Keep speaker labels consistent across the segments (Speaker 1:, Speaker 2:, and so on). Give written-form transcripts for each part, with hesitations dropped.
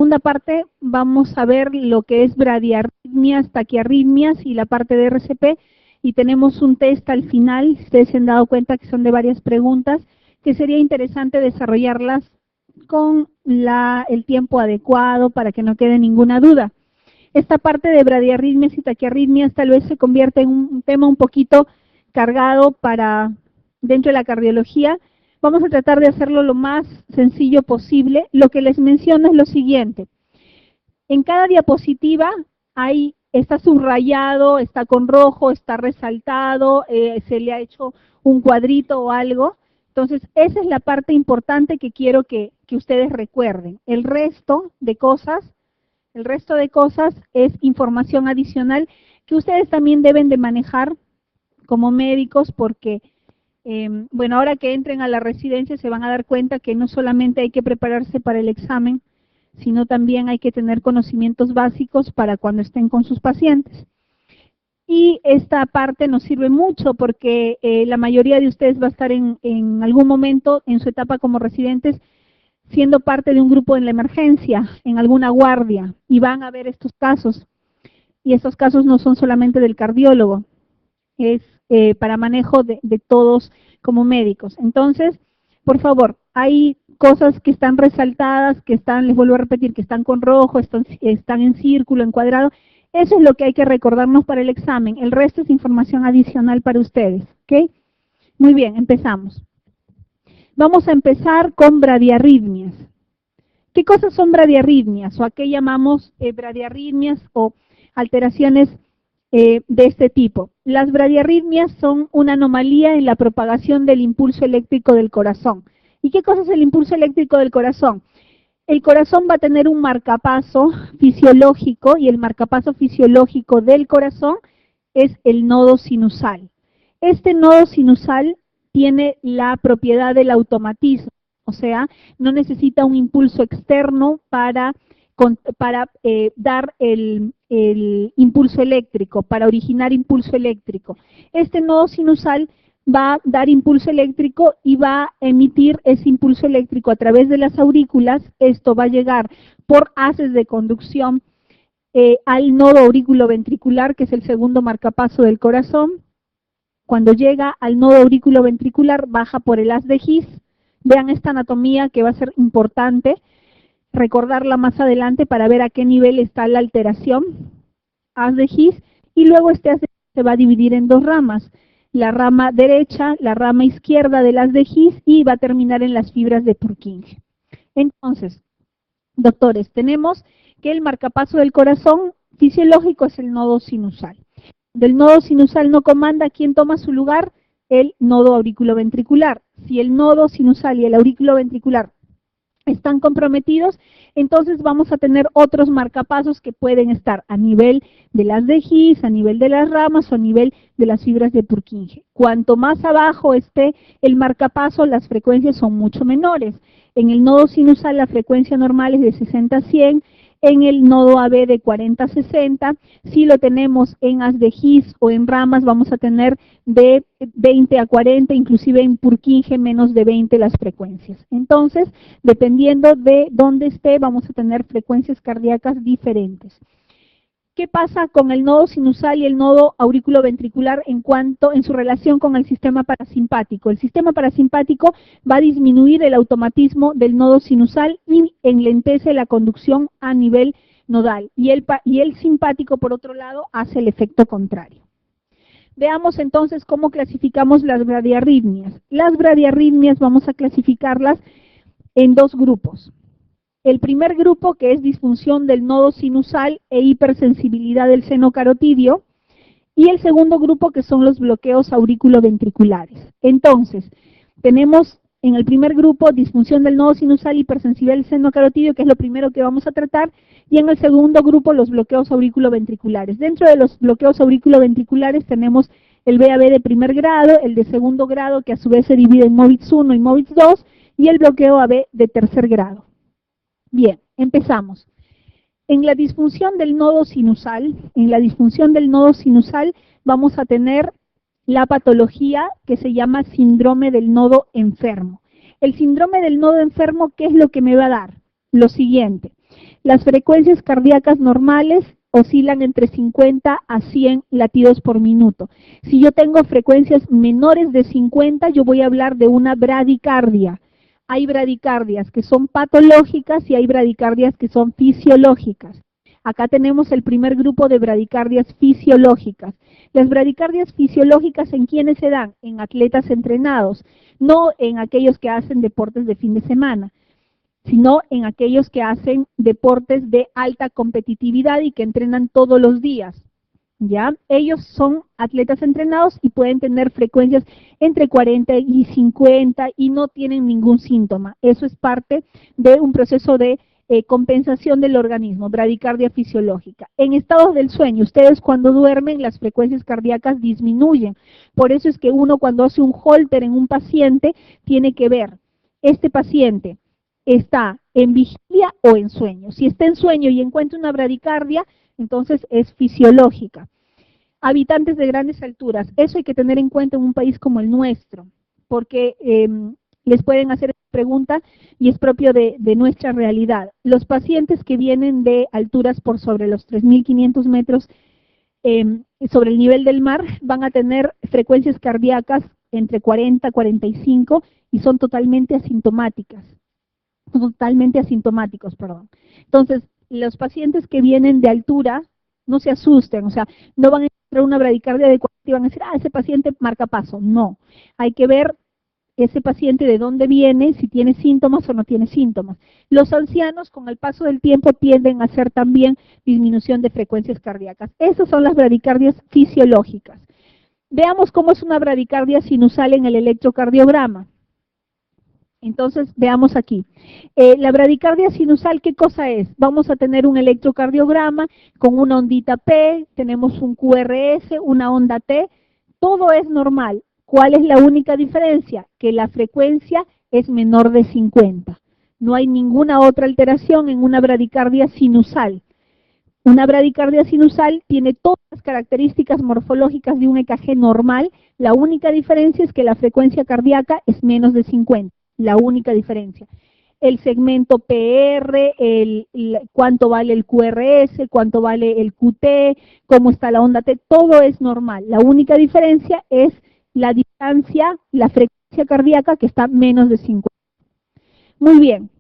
Speaker 1: segunda parte vamos a ver lo que es bradiarritmias, taquiarritmias y la parte de RCP, y tenemos un test al final. Ustedes se han dado cuenta que son de varias preguntas, que sería interesante desarrollarlas con el tiempo adecuado para que no quede ninguna duda. Esta parte de bradiarritmias y taquiarritmias tal vez se convierte en un tema un poquito cargado para dentro de la cardiología. Vamos a tratar de hacerlo lo más sencillo posible. Lo que les menciono es lo siguiente. En cada diapositiva está subrayado, está con rojo, está resaltado, se le ha hecho un cuadrito o algo. Entonces, esa es la parte importante que quiero que ustedes recuerden. El resto de cosas es información adicional que ustedes también deben de manejar como médicos, porque bueno, ahora que entren a la residencia se van a dar cuenta que no solamente hay que prepararse para el examen, sino también hay que tener conocimientos básicos para cuando estén con sus pacientes. Y esta parte nos sirve mucho porque la mayoría de ustedes va a estar en algún momento en su etapa como residentes siendo parte de un grupo en la emergencia, en alguna guardia, y van a ver estos casos. Y estos casos no son solamente del cardiólogo, es para manejo de todos como médicos. Entonces, por favor, hay cosas que están resaltadas, que están, les vuelvo a repetir, que están con rojo, están en círculo, en cuadrado. Eso es lo que hay que recordarnos para el examen. El resto es información adicional para ustedes, ¿ok? Muy bien, empezamos. Vamos a empezar con bradiarritmias. ¿Qué cosas son bradiarritmias? O a qué llamamos bradiarritmias o alteraciones de este tipo. Las bradiarritmias son una anomalía en la propagación del impulso eléctrico del corazón. ¿Y qué cosa es el impulso eléctrico del corazón? El corazón va a tener un marcapaso fisiológico, y el marcapaso fisiológico del corazón es el nodo sinusal. Este nodo sinusal tiene la propiedad del automatismo, o sea, no necesita un impulso externo para dar el impulso eléctrico, para originar impulso eléctrico. Este nodo sinusal va a dar impulso eléctrico y va a emitir ese impulso eléctrico a través de las aurículas. Esto va a llegar por haces de conducción al nodo aurículo-ventricular, que es el segundo marcapaso del corazón. Cuando llega al nodo aurículo-ventricular, baja por el haz de His. Vean esta anatomía que va a ser importante recordarla más adelante para ver a qué nivel está la alteración. Haz de His, y luego este haz de His se va a dividir en dos ramas. La rama derecha, la rama izquierda del haz de His, y va a terminar en las fibras de Purkinje. Entonces, doctores, tenemos que el marcapaso del corazón fisiológico es el nodo sinusal. Del nodo sinusal no comanda, ¿quién toma su lugar? El nodo auriculoventricular. Si el nodo sinusal y el auriculoventricular están comprometidos, entonces vamos a tener otros marcapasos que pueden estar a nivel de las de His, a nivel de las ramas o a nivel de las fibras de Purkinje. Cuanto más abajo esté el marcapaso, las frecuencias son mucho menores. En el nodo sinusal la frecuencia normal es de 60 a 100, en el nodo AB de 40 a 60, si lo tenemos en haz de His o en ramas vamos a tener de 20 a 40, inclusive en Purkinje menos de 20 las frecuencias. Entonces, dependiendo de dónde esté, vamos a tener frecuencias cardíacas diferentes. ¿Qué pasa con el nodo sinusal y el nodo auriculoventricular en su relación con el sistema parasimpático? El sistema parasimpático va a disminuir el automatismo del nodo sinusal y enlentece la conducción a nivel nodal. Y el simpático, por otro lado, hace el efecto contrario. Veamos entonces cómo clasificamos las bradiarritmias. Las bradiarritmias vamos a clasificarlas en dos grupos. El primer grupo, que es disfunción del nodo sinusal e hipersensibilidad del seno carotidio, y el segundo grupo, que son los bloqueos auriculoventriculares. Entonces, tenemos en el primer grupo disfunción del nodo sinusal, hipersensibilidad del seno carotidio, que es lo primero que vamos a tratar, y en el segundo grupo los bloqueos auriculoventriculares. Dentro de los bloqueos auriculoventriculares tenemos el BAV de primer grado, el de segundo grado, que a su vez se divide en MOVITS 1 y MOVITS 2, y el bloqueo AB de tercer grado. Bien, empezamos. En la disfunción del nodo sinusal, vamos a tener la patología que se llama síndrome del nodo enfermo. El síndrome del nodo enfermo, ¿qué es lo que me va a dar? Lo siguiente. Las frecuencias cardíacas normales oscilan entre 50 a 100 latidos por minuto. Si yo tengo frecuencias menores de 50, yo voy a hablar de una bradicardia. Hay bradicardias que son patológicas y hay bradicardias que son fisiológicas. Acá tenemos el primer grupo de bradicardias fisiológicas. Las bradicardias fisiológicas, ¿en quiénes se dan? En atletas entrenados, no en aquellos que hacen deportes de fin de semana, sino en aquellos que hacen deportes de alta competitividad y que entrenan todos los días. ¿Ya? Ellos son atletas entrenados y pueden tener frecuencias entre 40 y 50 y no tienen ningún síntoma. Eso es parte de un proceso de compensación del organismo, bradicardia fisiológica. En estados del sueño, ustedes cuando duermen las frecuencias cardíacas disminuyen. Por eso es que uno cuando hace un holter en un paciente tiene que ver, este paciente está en vigilia o en sueño. Si está en sueño y encuentra una bradicardia, entonces es fisiológica. Habitantes de grandes alturas, eso hay que tener en cuenta en un país como el nuestro, porque les pueden hacer pregunta y es propio de nuestra realidad. Los pacientes que vienen de alturas por sobre los 3.500 metros sobre el nivel del mar van a tener frecuencias cardíacas entre 40 y 45 y son totalmente asintomáticos, perdón. Entonces, los pacientes que vienen de altura, no se asusten, o sea, no van a encontrar una bradicardia de 40 y van a decir, ese paciente marca paso. No, hay que ver ese paciente de dónde viene, si tiene síntomas o no tiene síntomas. Los ancianos, con el paso del tiempo, tienden a hacer también disminución de frecuencias cardíacas. Esas son las bradicardias fisiológicas. Veamos cómo es una bradicardia sinusal en el electrocardiograma. Entonces, veamos aquí. La bradicardia sinusal, ¿qué cosa es? Vamos a tener un electrocardiograma con una ondita P, tenemos un QRS, una onda T, todo es normal. ¿Cuál es la única diferencia? Que la frecuencia es menor de 50. No hay ninguna otra alteración en una bradicardia sinusal. Una bradicardia sinusal tiene todas las características morfológicas de un EKG normal, la única diferencia es que la frecuencia cardíaca es menos de 50. La única diferencia. El segmento PR, cuánto vale el QRS, cuánto vale el QT, cómo está la onda T, todo es normal. La única diferencia es la distancia, la frecuencia cardíaca que está menos de 50. Muy bien.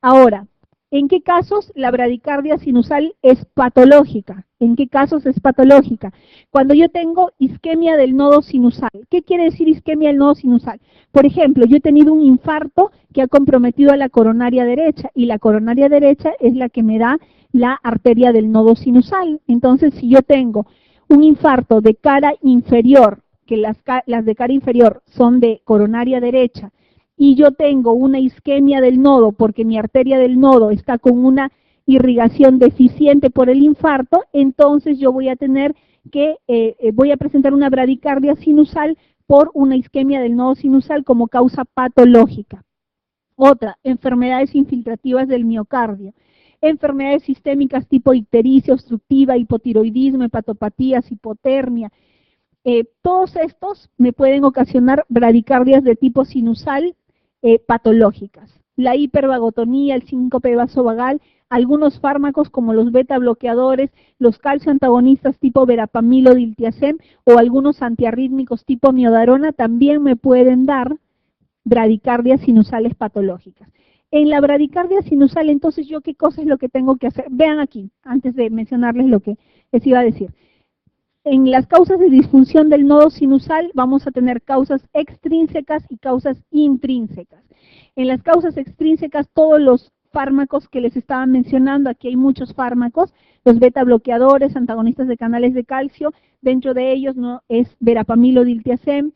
Speaker 1: Ahora, ¿en qué casos la bradicardia sinusal es patológica? ¿En qué casos es patológica? Cuando yo tengo isquemia del nodo sinusal. ¿Qué quiere decir isquemia del nodo sinusal? Por ejemplo, yo he tenido un infarto que ha comprometido a la coronaria derecha y la coronaria derecha es la que me da la arteria del nodo sinusal. Entonces, si yo tengo un infarto de cara inferior, que las de cara inferior son de coronaria derecha, y yo tengo una isquemia del nodo porque mi arteria del nodo está con una irrigación deficiente por el infarto, entonces yo voy a tener que, voy a presentar una bradicardia sinusal por una isquemia del nodo sinusal como causa patológica. Otra, enfermedades infiltrativas del miocardio. Enfermedades sistémicas tipo ictericia obstructiva, hipotiroidismo, hepatopatías, hipotermia. Todos estos me pueden ocasionar bradicardias de tipo sinusal patológicas. La hipervagotonía, el síncope vasovagal, algunos fármacos como los beta bloqueadores, los calcio antagonistas tipo verapamilo diltiazem o algunos antiarrítmicos tipo miodarona también me pueden dar bradicardias sinusales patológicas. En la bradicardia sinusal, entonces, ¿yo qué cosa es lo que tengo que hacer? Vean aquí, antes de mencionarles lo que les iba a decir. En las causas de disfunción del nodo sinusal vamos a tener causas extrínsecas y causas intrínsecas. En las causas extrínsecas, todos los fármacos que les estaba mencionando, aquí hay muchos fármacos, los beta bloqueadores, antagonistas de canales de calcio, dentro de ellos no es verapamilo diltiazem,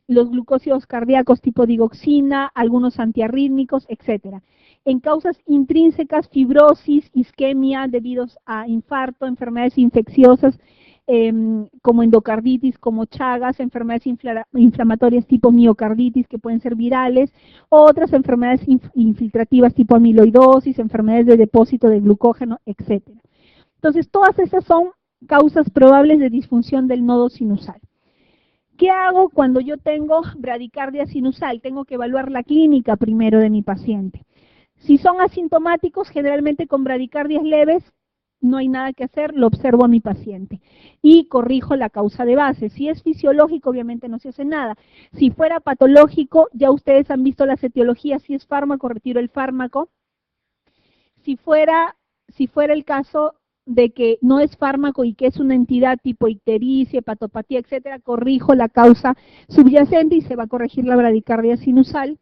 Speaker 1: los glucósidos cardíacos tipo digoxina, algunos antiarrítmicos, etcétera. En causas intrínsecas, fibrosis, isquemia debido a infarto, enfermedades infecciosas, como endocarditis, como Chagas, enfermedades inflamatorias tipo miocarditis que pueden ser virales, otras enfermedades infiltrativas tipo amiloidosis, enfermedades de depósito de glucógeno, etcétera. Entonces, todas esas son causas probables de disfunción del nodo sinusal. ¿Qué hago cuando yo tengo bradicardia sinusal? Tengo que evaluar la clínica primero de mi paciente. Si son asintomáticos, generalmente con bradicardias leves, no hay nada que hacer, lo observo a mi paciente y corrijo la causa de base. Si es fisiológico, obviamente no se hace nada. Si fuera patológico, ya ustedes han visto las etiologías, si es fármaco, retiro el fármaco. Si fuera el caso de que no es fármaco y que es una entidad tipo ictericia, hepatopatía, etcétera, corrijo la causa subyacente y se va a corregir la bradicardia sinusal.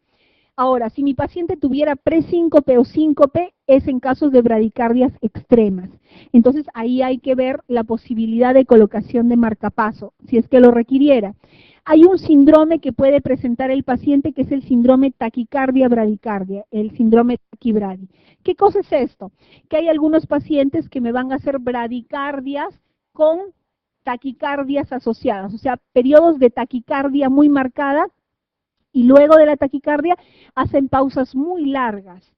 Speaker 1: Ahora, si mi paciente tuviera presíncope o síncope, es en casos de bradicardias extremas. Entonces, ahí hay que ver la posibilidad de colocación de marcapaso, si es que lo requiriera. Hay un síndrome que puede presentar el paciente, que es el síndrome taquicardia-bradicardia, el síndrome taquibradi. ¿Qué cosa es esto? Que hay algunos pacientes que me van a hacer bradicardias con taquicardias asociadas, o sea, periodos de taquicardia muy marcada, y luego de la taquicardia hacen pausas muy largas,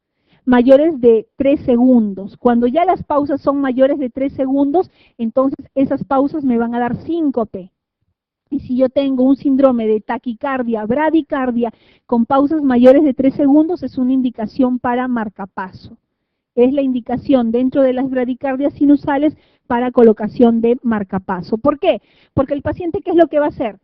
Speaker 1: mayores de 3 segundos. Cuando ya las pausas son mayores de 3 segundos, entonces esas pausas me van a dar síncope. Y si yo tengo un síndrome de taquicardia, bradicardia, con pausas mayores de 3 segundos, es una indicación para marcapaso. Es la indicación dentro de las bradicardias sinusales para colocación de marcapaso. ¿Por qué? Porque el paciente, ¿qué es lo que va a hacer?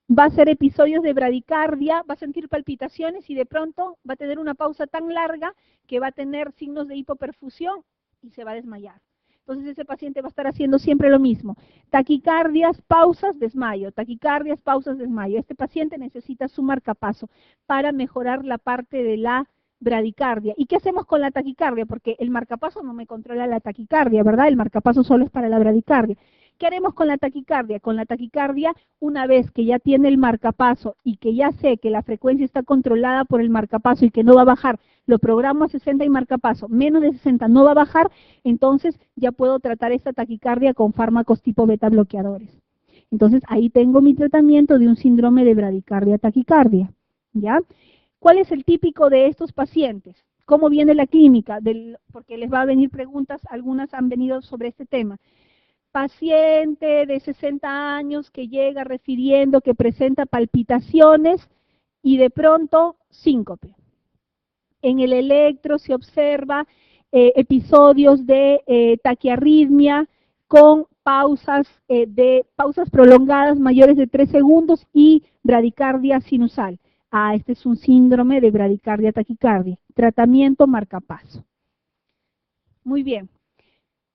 Speaker 1: Va a hacer episodios de bradicardia, va a sentir palpitaciones y de pronto va a tener una pausa tan larga que va a tener signos de hipoperfusión y se va a desmayar. Entonces ese paciente va a estar haciendo siempre lo mismo. Taquicardias, pausas, desmayo. Taquicardias, pausas, desmayo. Este paciente necesita su marcapaso para mejorar la parte de la bradicardia. ¿Y qué hacemos con la taquicardia? Porque el marcapaso no me controla la taquicardia, ¿verdad? El marcapaso solo es para la bradicardia. ¿Qué haremos con la taquicardia? Con la taquicardia, una vez que ya tiene el marcapaso y que ya sé que la frecuencia está controlada por el marcapaso y que no va a bajar, lo programo a 60 y marcapaso, menos de 60 no va a bajar, entonces ya puedo tratar esta taquicardia con fármacos tipo beta bloqueadores. Entonces ahí tengo mi tratamiento de un síndrome de bradicardia-taquicardia, ¿ya? ¿Cuál es el típico de estos pacientes? ¿Cómo viene la clínica? Porque les va a venir preguntas, algunas han venido sobre este tema. Paciente de 60 años que llega refiriendo que presenta palpitaciones y de pronto síncope. En el electro se observa episodios de taquiarritmia con pausas prolongadas mayores de 3 segundos y bradicardia sinusal. Este es un síndrome de bradicardia-taquicardia. Tratamiento marcapaso. Muy bien.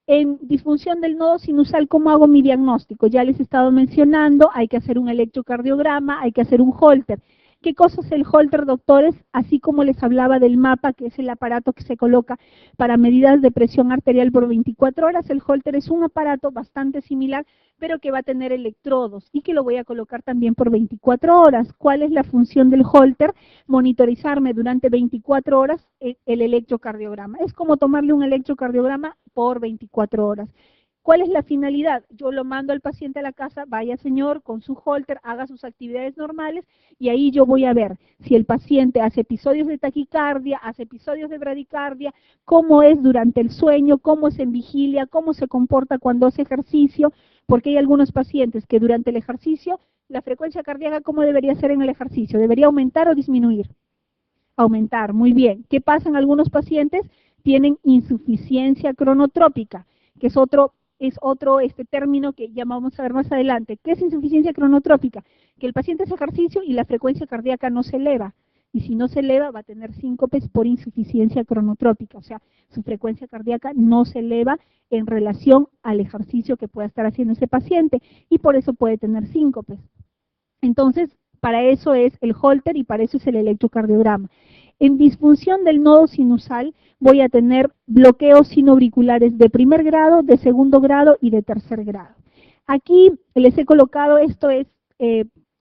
Speaker 1: En disfunción del nodo sinusal, ¿cómo hago mi diagnóstico? Ya les he estado mencionando, hay que hacer un electrocardiograma, hay que hacer un Holter. ¿Qué cosa es el Holter, doctores? Así como les hablaba del mapa, que es el aparato que se coloca para medidas de presión arterial por 24 horas, el Holter es un aparato bastante similar, pero que va a tener electrodos y que lo voy a colocar también por 24 horas. ¿Cuál es la función del Holter? Monitorizarme durante 24 horas el electrocardiograma. Es como tomarle un electrocardiograma por 24 horas. ¿Cuál es la finalidad? Yo lo mando al paciente a la casa, vaya señor, con su Holter, haga sus actividades normales y ahí yo voy a ver si el paciente hace episodios de taquicardia, hace episodios de bradicardia, cómo es durante el sueño, cómo es en vigilia, cómo se comporta cuando hace ejercicio, porque hay algunos pacientes que durante el ejercicio, la frecuencia cardíaca, ¿cómo debería ser en el ejercicio? ¿Debería aumentar o disminuir? Aumentar, muy bien. ¿Qué pasa en algunos pacientes? Tienen insuficiencia cronotrópica, que es otro término que ya vamos a ver más adelante. ¿Qué es insuficiencia cronotrópica? Que el paciente hace ejercicio y la frecuencia cardíaca no se eleva. Y si no se eleva, va a tener síncopes por insuficiencia cronotrópica. O sea, su frecuencia cardíaca no se eleva en relación al ejercicio que pueda estar haciendo ese paciente. Y por eso puede tener síncopes. Entonces, para eso es el Holter y para eso es el electrocardiograma. En disfunción del nodo sinusal voy a tener bloqueos sinoauriculares de primer grado, de segundo grado y de tercer grado. Aquí les he colocado, esto es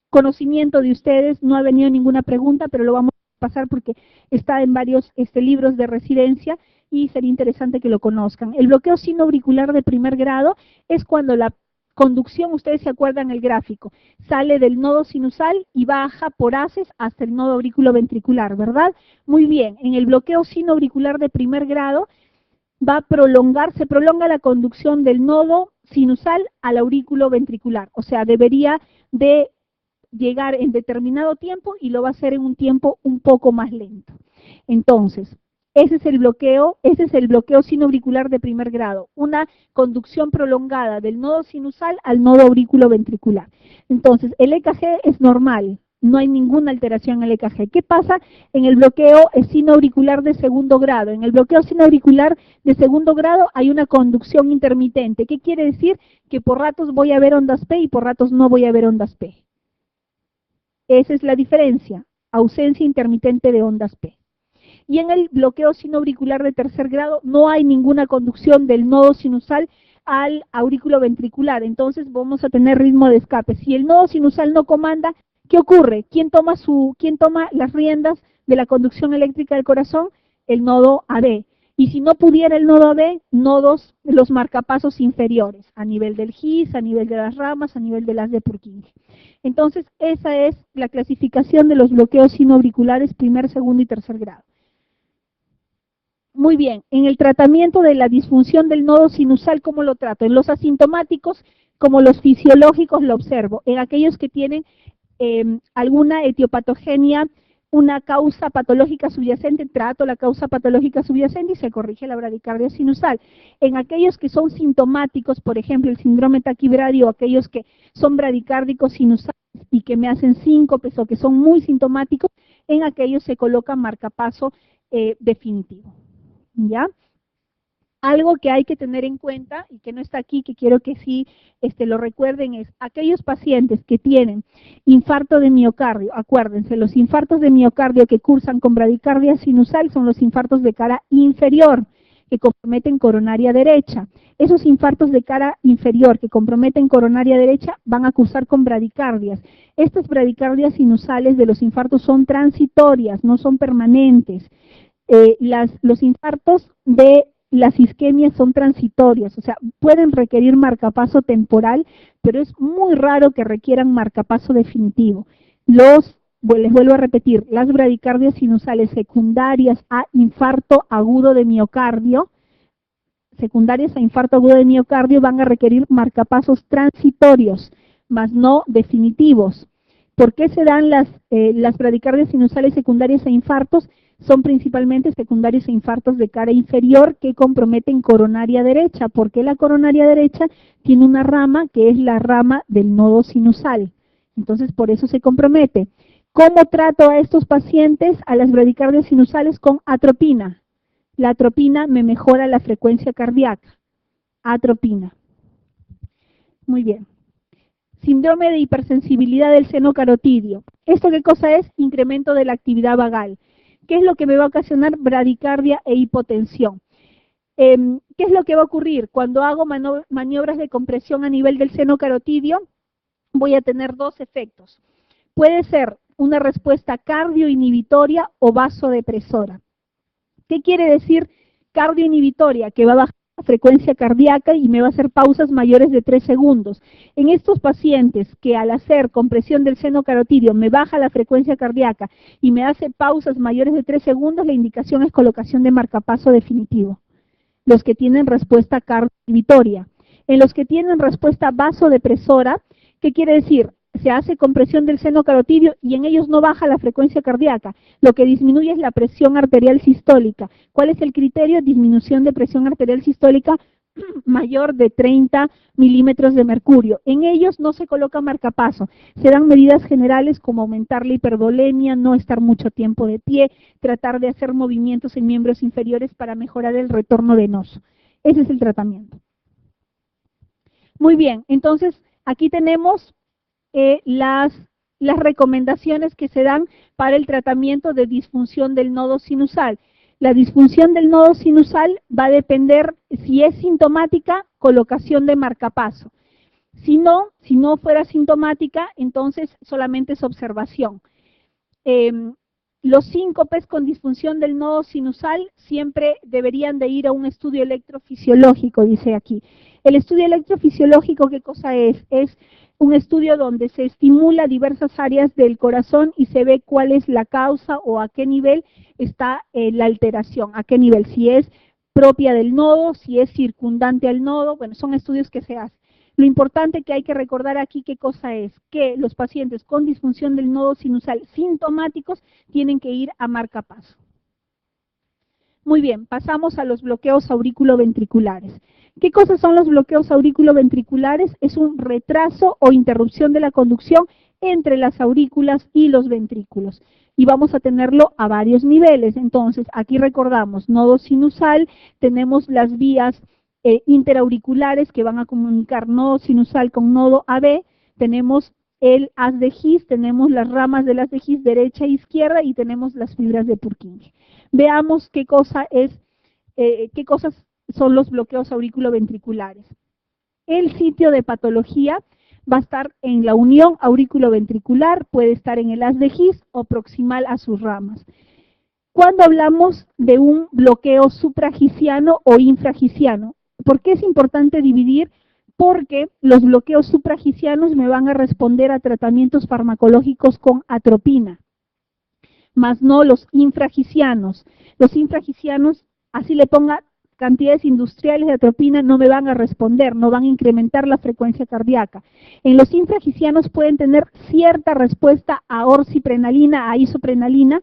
Speaker 1: conocimiento de ustedes, no ha venido ninguna pregunta, pero lo vamos a pasar porque está en varios libros de residencia y sería interesante que lo conozcan. El bloqueo sinoauricular de primer grado es cuando la conducción, ustedes se acuerdan el gráfico, sale del nodo sinusal y baja por haces hasta el nodo auriculoventricular, ¿verdad? Muy bien, en el bloqueo sinoauricular de primer grado se prolonga la conducción del nodo sinusal al aurículo ventricular, o sea, debería de llegar en determinado tiempo y lo va a hacer en un tiempo un poco más lento. Entonces, ese es el bloqueo sinoauricular de primer grado, una conducción prolongada del nodo sinusal al nodo auriculoventricular. Entonces, el EKG es normal, no hay ninguna alteración en el EKG. ¿Qué pasa en el bloqueo sinoauricular de segundo grado? En el bloqueo sinoauricular de segundo grado hay una conducción intermitente. ¿Qué quiere decir? Que por ratos voy a ver ondas P y por ratos no voy a ver ondas P. Esa es la diferencia, ausencia intermitente de ondas P. Y en el bloqueo sinoauricular de tercer grado no hay ninguna conducción del nodo sinusal al aurículo ventricular, entonces vamos a tener ritmo de escape. Si el nodo sinusal no comanda, ¿qué ocurre? ¿Quién toma las riendas de la conducción eléctrica del corazón? El nodo AB. Y si no pudiera el nodo AB, los marcapasos inferiores, a nivel del GIS, a nivel de las ramas, a nivel de las de Purkinje. Entonces, esa es la clasificación de los bloqueos sinoauriculares primer, segundo y tercer grado. Muy bien, en el tratamiento de la disfunción del nodo sinusal, ¿cómo lo trato? En los asintomáticos, como los fisiológicos, lo observo. En aquellos que tienen alguna etiopatogenia, una causa patológica subyacente, trato la causa patológica subyacente y se corrige la bradicardia sinusal. En aquellos que son sintomáticos, por ejemplo, el síndrome taquibradio, aquellos que son bradicárdicos sinusales y que me hacen síncopes o que son muy sintomáticos, en aquellos se coloca marcapaso definitivo. ¿Ya? Algo que hay que tener en cuenta y que no está aquí, que quiero que sí lo recuerden, es aquellos pacientes que tienen infarto de miocardio. Acuérdense, los infartos de miocardio que cursan con bradicardia sinusal son los infartos de cara inferior, que comprometen coronaria derecha. Esos infartos de cara inferior que comprometen coronaria derecha van a cursar con bradicardias. Estas bradicardias sinusales de los infartos son transitorias, no son permanentes. Los infartos de las isquemias son transitorias, o sea, pueden requerir marcapaso temporal, pero es muy raro que requieran marcapaso definitivo. Les vuelvo a repetir, las bradicardias sinusales secundarias a infarto agudo de miocardio, van a requerir marcapasos transitorios, mas no definitivos. ¿Por qué se dan las bradicardias sinusales secundarias a infartos? Son principalmente secundarios a infartos de cara inferior que comprometen coronaria derecha, porque la coronaria derecha tiene una rama que es la rama del nodo sinusal. Entonces, por eso se compromete. ¿Cómo trato a estos pacientes, a las bradicardias sinusales? Con atropina. La atropina me mejora la frecuencia cardíaca. Atropina. Muy bien. Síndrome de hipersensibilidad del seno carotidio. ¿Esto qué cosa es? Incremento de la actividad vagal. ¿Qué es lo que me va a ocasionar? Bradicardia e hipotensión. ¿Qué es lo que va a ocurrir? Cuando hago maniobras de compresión a nivel del seno carotidio, voy a tener dos efectos. Puede ser una respuesta cardioinhibitoria o vasodepresora. ¿Qué quiere decir cardioinhibitoria? Que va a bajar la frecuencia cardíaca y me va a hacer pausas mayores de 3 segundos. En estos pacientes que al hacer compresión del seno carotidio me baja la frecuencia cardíaca y me hace pausas mayores de 3 segundos, la indicación es colocación de marcapaso definitivo. Los que tienen respuesta cardioinhibitoria. En los que tienen respuesta vasodepresora, ¿qué quiere decir? Se hace compresión del seno carotidio y en ellos no baja la frecuencia cardíaca. Lo que disminuye es la presión arterial sistólica. ¿Cuál es el criterio? Disminución de presión arterial sistólica mayor de 30 milímetros de mercurio. En ellos no se coloca marcapaso. Se dan medidas generales como aumentar la hipervolemia, no estar mucho tiempo de pie, tratar de hacer movimientos en miembros inferiores para mejorar el retorno venoso. Ese es el tratamiento. Muy bien, entonces aquí tenemos las recomendaciones que se dan para el tratamiento de disfunción del nodo sinusal. La disfunción del nodo sinusal va a depender, si es sintomática, colocación de marcapaso. Si no fuera sintomática, entonces solamente es observación. Los síncopes con disfunción del nodo sinusal siempre deberían de ir a un estudio electrofisiológico, dice aquí. El estudio electrofisiológico, ¿qué cosa es? Es un estudio donde se estimula diversas áreas del corazón y se ve cuál es la causa o a qué nivel está la alteración, a qué nivel, si es propia del nodo, si es circundante al nodo, bueno, son estudios que se hacen. Lo importante que hay que recordar aquí, ¿qué cosa es? Que los pacientes con disfunción del nodo sinusal sintomáticos tienen que ir a marcapaso. Muy bien, pasamos a los bloqueos auriculoventriculares. ¿Qué cosas son los bloqueos auriculoventriculares? Es un retraso o interrupción de la conducción entre las aurículas y los ventrículos. Y vamos a tenerlo a varios niveles. Entonces, aquí recordamos, nodo sinusal, tenemos las vías interauriculares que van a comunicar nodo sinusal con nodo AB, tenemos el haz de His, tenemos las ramas del haz de His derecha e izquierda y tenemos las fibras de Purkinje. Veamos qué cosas son los bloqueos auriculoventriculares. El sitio de patología va a estar en la unión auriculoventricular, puede estar en el haz de His o proximal a sus ramas. Cuando hablamos de un bloqueo supragisiano o infragisiano, ¿por qué es importante dividir? Porque los bloqueos supragisianos me van a responder a tratamientos farmacológicos con atropina, más no los infragisianos. Los infragisianos, así le ponga cantidades industriales de atropina, no me van a responder, no van a incrementar la frecuencia cardíaca. En los infragisianos pueden tener cierta respuesta a orsiprenalina, a isoprenalina,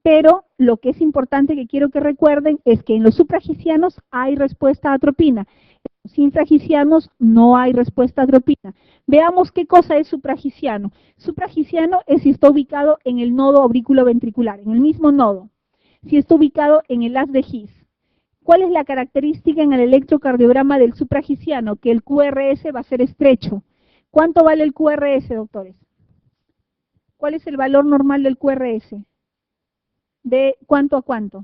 Speaker 1: pero lo que es importante que quiero que recuerden es que en los supragisianos hay respuesta a atropina. En los infragisianos no hay respuesta a atropina. Veamos qué cosa es supragisiano. Supragisiano es si está ubicado en el nodo auriculoventricular, en el mismo nodo. Si está ubicado en el haz de His. ¿Cuál es la característica en el electrocardiograma del supragisiano? Que el QRS va a ser estrecho. ¿Cuánto vale el QRS, doctores? ¿Cuál es el valor normal del QRS? ¿De cuánto a cuánto?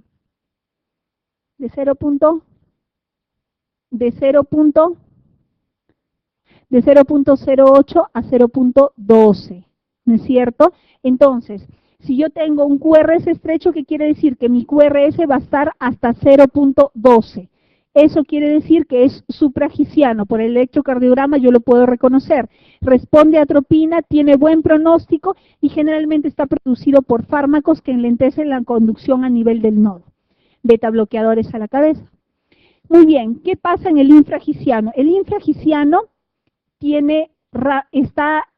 Speaker 1: De 0.08 a 0.12, ¿no es cierto? Entonces, si yo tengo un QRS estrecho, ¿qué quiere decir? Que mi QRS va a estar hasta 0.12. Eso quiere decir que es supragisiano. Por el electrocardiograma yo lo puedo reconocer. Responde a atropina, tiene buen pronóstico y generalmente está producido por fármacos que enlentecen la conducción a nivel del nodo. Beta bloqueadores a la cabeza. Muy bien, ¿qué pasa en el infragisiano? El infragisiano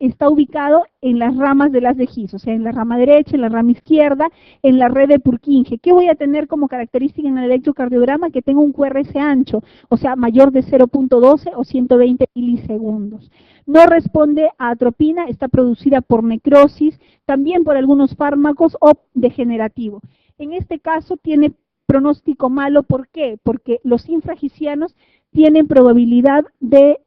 Speaker 1: está ubicado en las ramas de las de His, o sea, en la rama derecha, en la rama izquierda, en la red de Purkinje. ¿Qué voy a tener como característica en el electrocardiograma? Que tenga un QRS ancho, o sea, mayor de 0.12 o 120 milisegundos. No responde a atropina, está producida por necrosis, también por algunos fármacos o degenerativo. En este caso tiene pronóstico malo, ¿por qué? Porque los infragisianos tienen probabilidad de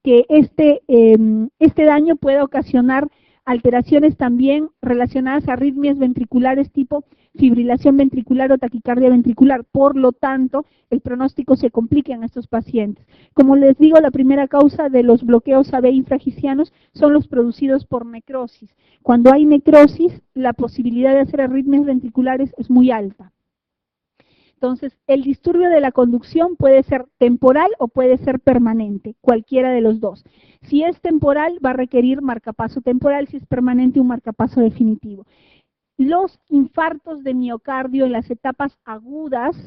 Speaker 1: que este daño pueda ocasionar alteraciones también relacionadas a arritmias ventriculares tipo fibrilación ventricular o taquicardia ventricular. Por lo tanto, el pronóstico se complica en estos pacientes. Como les digo, la primera causa de los bloqueos AB infragisianos son los producidos por necrosis. Cuando hay necrosis, la posibilidad de hacer arritmias ventriculares es muy alta. Entonces, el disturbio de la conducción puede ser temporal o puede ser permanente, cualquiera de los dos. Si es temporal, va a requerir marcapaso temporal, si es permanente, un marcapaso definitivo. Los infartos de miocardio en las etapas agudas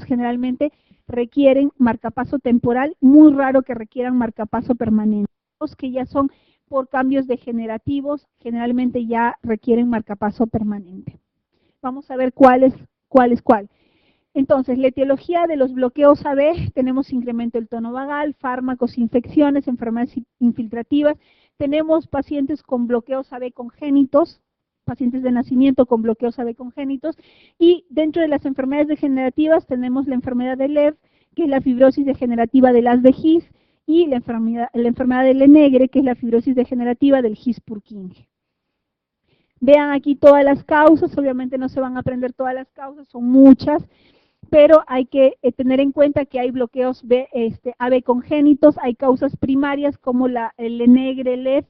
Speaker 1: generalmente requieren marcapaso temporal, muy raro que requieran marcapaso permanente. Los que ya son por cambios degenerativos, generalmente ya requieren marcapaso permanente. Vamos a ver cuál es cuál. Entonces, la etiología de los bloqueos AB, tenemos incremento del tono vagal, fármacos, infecciones, enfermedades infiltrativas, tenemos pacientes con bloqueos AB congénitos, pacientes de nacimiento con bloqueos AB congénitos, y dentro de las enfermedades degenerativas tenemos la enfermedad de Lev, que es la fibrosis degenerativa del haz de His, y la enfermedad de Lenegre, que es la fibrosis degenerativa del His-Purkinje. Vean aquí todas las causas, obviamente no se van a aprender todas las causas, son muchas, pero hay que tener en cuenta que hay bloqueos AB congénitos, hay causas primarias como el Lenegre, Lev,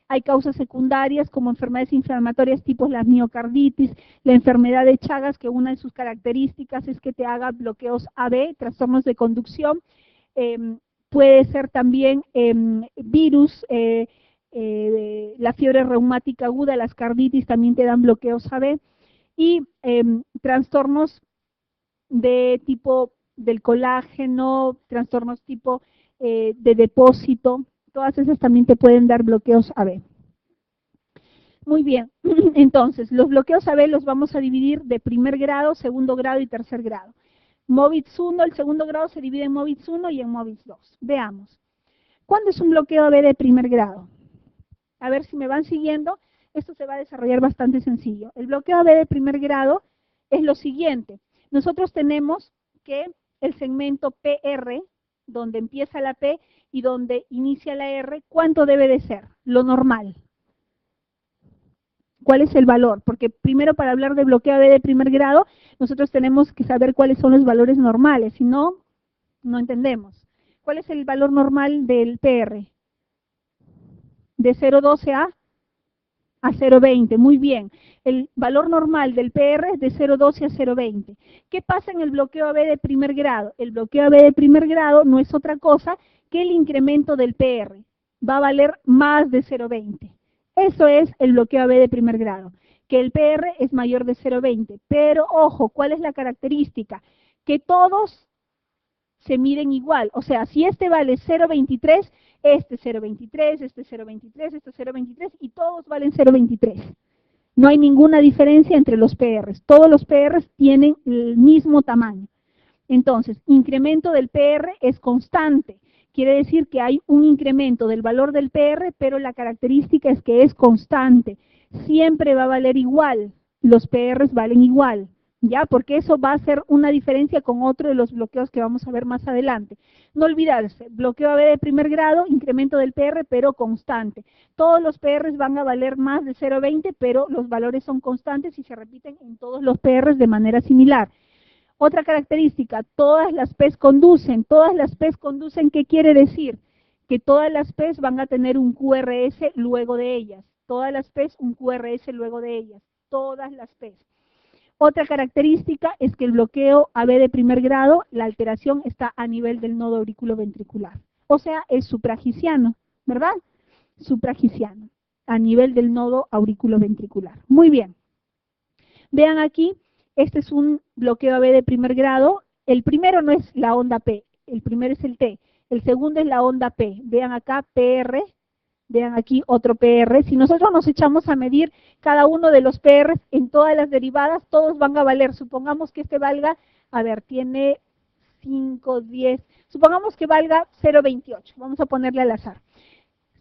Speaker 1: hay causas secundarias como enfermedades inflamatorias tipo la miocarditis, la enfermedad de Chagas, que una de sus características es que te haga bloqueos AB, trastornos de conducción, puede ser también virus, la fiebre reumática aguda, las carditis también te dan bloqueos AB, y trastornos de tipo del colágeno, trastornos tipo de depósito, todas esas también te pueden dar bloqueos AB. Muy bien, entonces, los bloqueos AB los vamos a dividir de primer grado, segundo grado y tercer grado. MOVITS 1, el segundo grado se divide en MOVITS 1 y en MOVITS 2. Veamos. ¿Cuándo es un bloqueo AB de primer grado? A ver si me van siguiendo, esto se va a desarrollar bastante sencillo. El bloqueo AB de primer grado es lo siguiente. Nosotros tenemos que el segmento PR, donde empieza la P y donde inicia la R, ¿cuánto debe de ser? Lo normal. ¿Cuál es el valor? Porque primero para hablar de bloqueo AB de primer grado, nosotros tenemos que saber cuáles son los valores normales, si no, no entendemos. ¿Cuál es el valor normal del PR? De 0,12 a 0,20, muy bien. El valor normal del PR es de 0,12 a 0,20. ¿Qué pasa en el bloqueo AB de primer grado? El bloqueo AB de primer grado no es otra cosa que el incremento del PR. Va a valer más de 0,20. Eso es el bloqueo AB de primer grado, que el PR es mayor de 0,20. Pero, ojo, ¿cuál es la característica? Que todos se miden igual. O sea, si este vale 0,23, este 0,23, este 0,23, este 0,23 y todos valen 0,23. No hay ninguna diferencia entre los PRs. Todos los PRs tienen el mismo tamaño. Entonces, incremento del PR es constante. Quiere decir que hay un incremento del valor del PR, pero la característica es que es constante. Siempre va a valer igual. Los PRs valen igual. ¿Ya? Porque eso va a hacer una diferencia con otro de los bloqueos que vamos a ver más adelante. No olvidarse, bloqueo AB de primer grado, incremento del PR, pero constante. Todos los PRs van a valer más de 0,20, pero los valores son constantes y se repiten en todos los PRs de manera similar. Otra característica, todas las P's conducen. Todas las P's conducen, ¿qué quiere decir? Que todas las P's van a tener un QRS luego de ellas. Todas las P's un QRS luego de ellas. Todas las P's. Otra característica es que el bloqueo AB de primer grado, la alteración está a nivel del nodo auriculoventricular. O sea, es supragiciano, ¿verdad? Supragiciano, a nivel del nodo auriculoventricular. Muy bien. Vean aquí, este es un bloqueo AB de primer grado. El primero no es la onda P, el primero es el T. El segundo es la onda P. Vean acá, PR. Vean aquí otro PR. Si nosotros nos echamos a medir cada uno de los PRs en todas las derivadas, todos van a valer. Supongamos que este valga, a ver, tiene 5, 10, supongamos que valga 0,28. Vamos a ponerle al azar.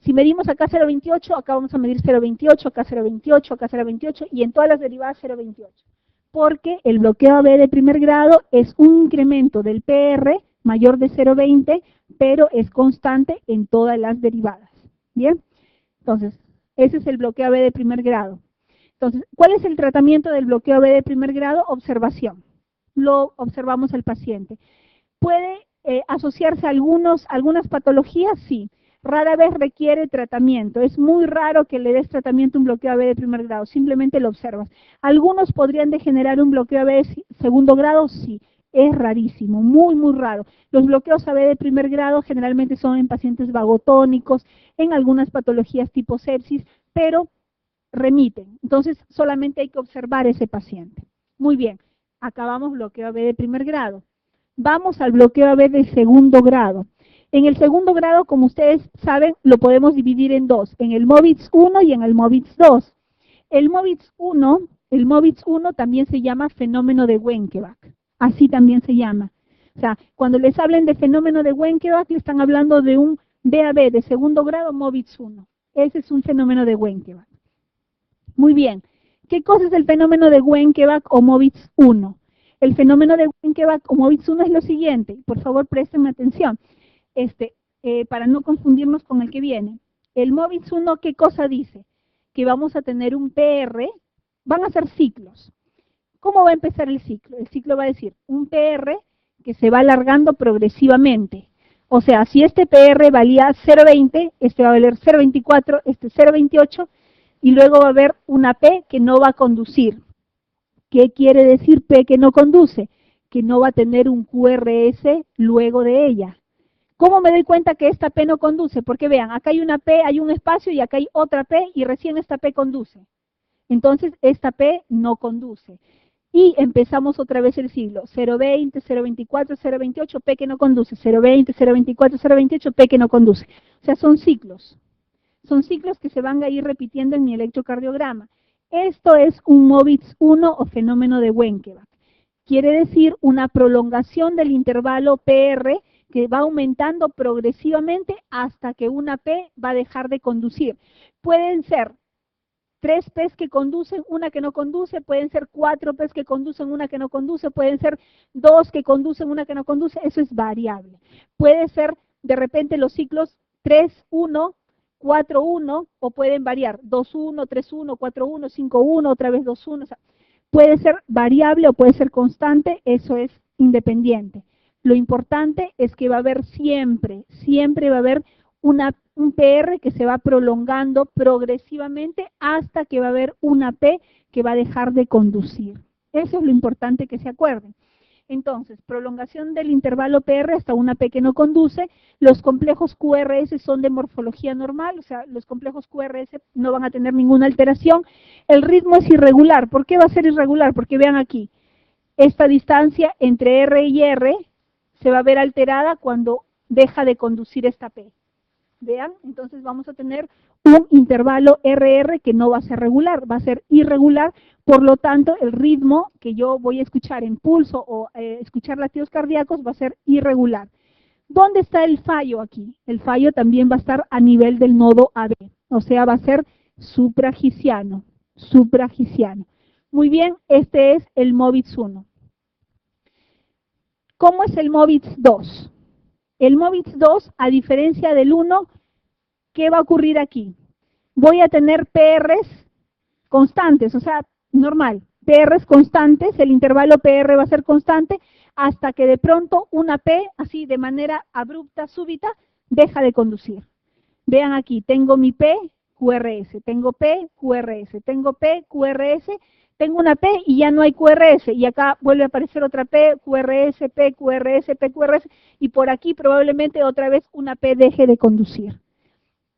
Speaker 1: Si medimos acá 0,28, acá vamos a medir 0,28, acá 0,28, acá 0,28 y en todas las derivadas 0,28. Porque el bloqueo AB de primer grado es un incremento del PR mayor de 0,20, pero es constante en todas las derivadas. Bien, entonces, ese es el bloqueo AB de primer grado. Entonces, ¿cuál es el tratamiento del bloqueo AB de primer grado? Observación. Lo observamos al paciente. ¿Puede asociarse a algunas patologías? Sí. Rara vez requiere tratamiento. Es muy raro que le des tratamiento a un bloqueo AB de primer grado. Simplemente lo observas. ¿Algunos podrían degenerar un bloqueo AB de segundo grado? Sí. Es rarísimo, muy, muy raro. Los bloqueos AB de primer grado generalmente son en pacientes vagotónicos, en algunas patologías tipo sepsis, pero remiten. Entonces, solamente hay que observar ese paciente. Muy bien, acabamos bloqueo AB de primer grado. Vamos al bloqueo AB de segundo grado. En el segundo grado, como ustedes saben, lo podemos dividir en dos, en el MOVITS 1 y en el MOVITS 2. El MOVITS 1 también se llama fenómeno de Wenckebach. Así también se llama. O sea, cuando les hablen de fenómeno de Wenckebach, le están hablando de un BAB de segundo grado MOVITS 1. Ese es un fenómeno de Wenckebach. Muy bien. ¿Qué cosa es el fenómeno de Wenckebach o MOVITS 1? El fenómeno de Wenckebach o MOVITS 1 es lo siguiente. Por favor, presten atención. Para no confundirnos con el que viene. El MOVITS 1, ¿qué cosa dice? Que vamos a tener un PR, van a ser ciclos. ¿Cómo va a empezar el ciclo? El ciclo va a decir un PR que se va alargando progresivamente. O sea, si este PR valía 0,20, este va a valer 0,24, este 0,28, y luego va a haber una P que no va a conducir. ¿Qué quiere decir P que no conduce? Que no va a tener un QRS luego de ella. ¿Cómo me doy cuenta que esta P no conduce? Porque vean, acá hay una P, hay un espacio y acá hay otra P y recién esta P conduce. Entonces, esta P no conduce. Y empezamos otra vez el siglo. 0,20, 0,24, 0,28, P que no conduce. 0,20, 0,24, 0,28, P que no conduce. O sea, son ciclos. Son ciclos que se van a ir repitiendo en mi electrocardiograma. Esto es un MOVITS 1 o fenómeno de Wenckebach. Quiere decir una prolongación del intervalo PR que va aumentando progresivamente hasta que una P va a dejar de conducir. Pueden ser 3 P's que conducen, una que no conduce, pueden ser 4 P's que conducen, una que no conduce, pueden ser 2 que conducen, una que no conduce, eso es variable. Puede ser de repente los ciclos 3-1, 4-1, o pueden variar 2-1, 3-1, 4-1, 5-1, otra vez 2-1, o sea, puede ser variable o puede ser constante, eso es independiente. Lo importante es que va a haber siempre va a haber un PR que se va prolongando progresivamente hasta que va a haber una P que va a dejar de conducir. Eso es lo importante que se acuerden. Entonces, prolongación del intervalo PR hasta una P que no conduce. Los complejos QRS son de morfología normal, o sea, los complejos QRS no van a tener ninguna alteración. El ritmo es irregular. ¿Por qué va a ser irregular? Porque vean aquí, esta distancia entre R y R se va a ver alterada cuando deja de conducir esta P. Vean, entonces vamos a tener un intervalo RR que no va a ser regular, va a ser irregular, por lo tanto el ritmo que yo voy a escuchar en pulso o escuchar latidos cardíacos va a ser irregular. ¿Dónde está el fallo aquí? El fallo también va a estar a nivel del nodo AB, o sea, va a ser supragiciano. Muy bien, este es el MOVITS 1. ¿Cómo es el MOVITS 2? El MOVITS 2, a diferencia del 1, ¿qué va a ocurrir aquí? Voy a tener PRs constantes, o sea, normal. PRs constantes, el intervalo PR va a ser constante hasta que de pronto una P, así de manera abrupta, súbita, deja de conducir. Vean aquí, tengo mi P, QRS, tengo P, QRS, tengo P, QRS, tengo una P y ya no hay QRS, y acá vuelve a aparecer otra P, QRS, P, QRS, P, QRS, y por aquí probablemente otra vez una P deje de conducir.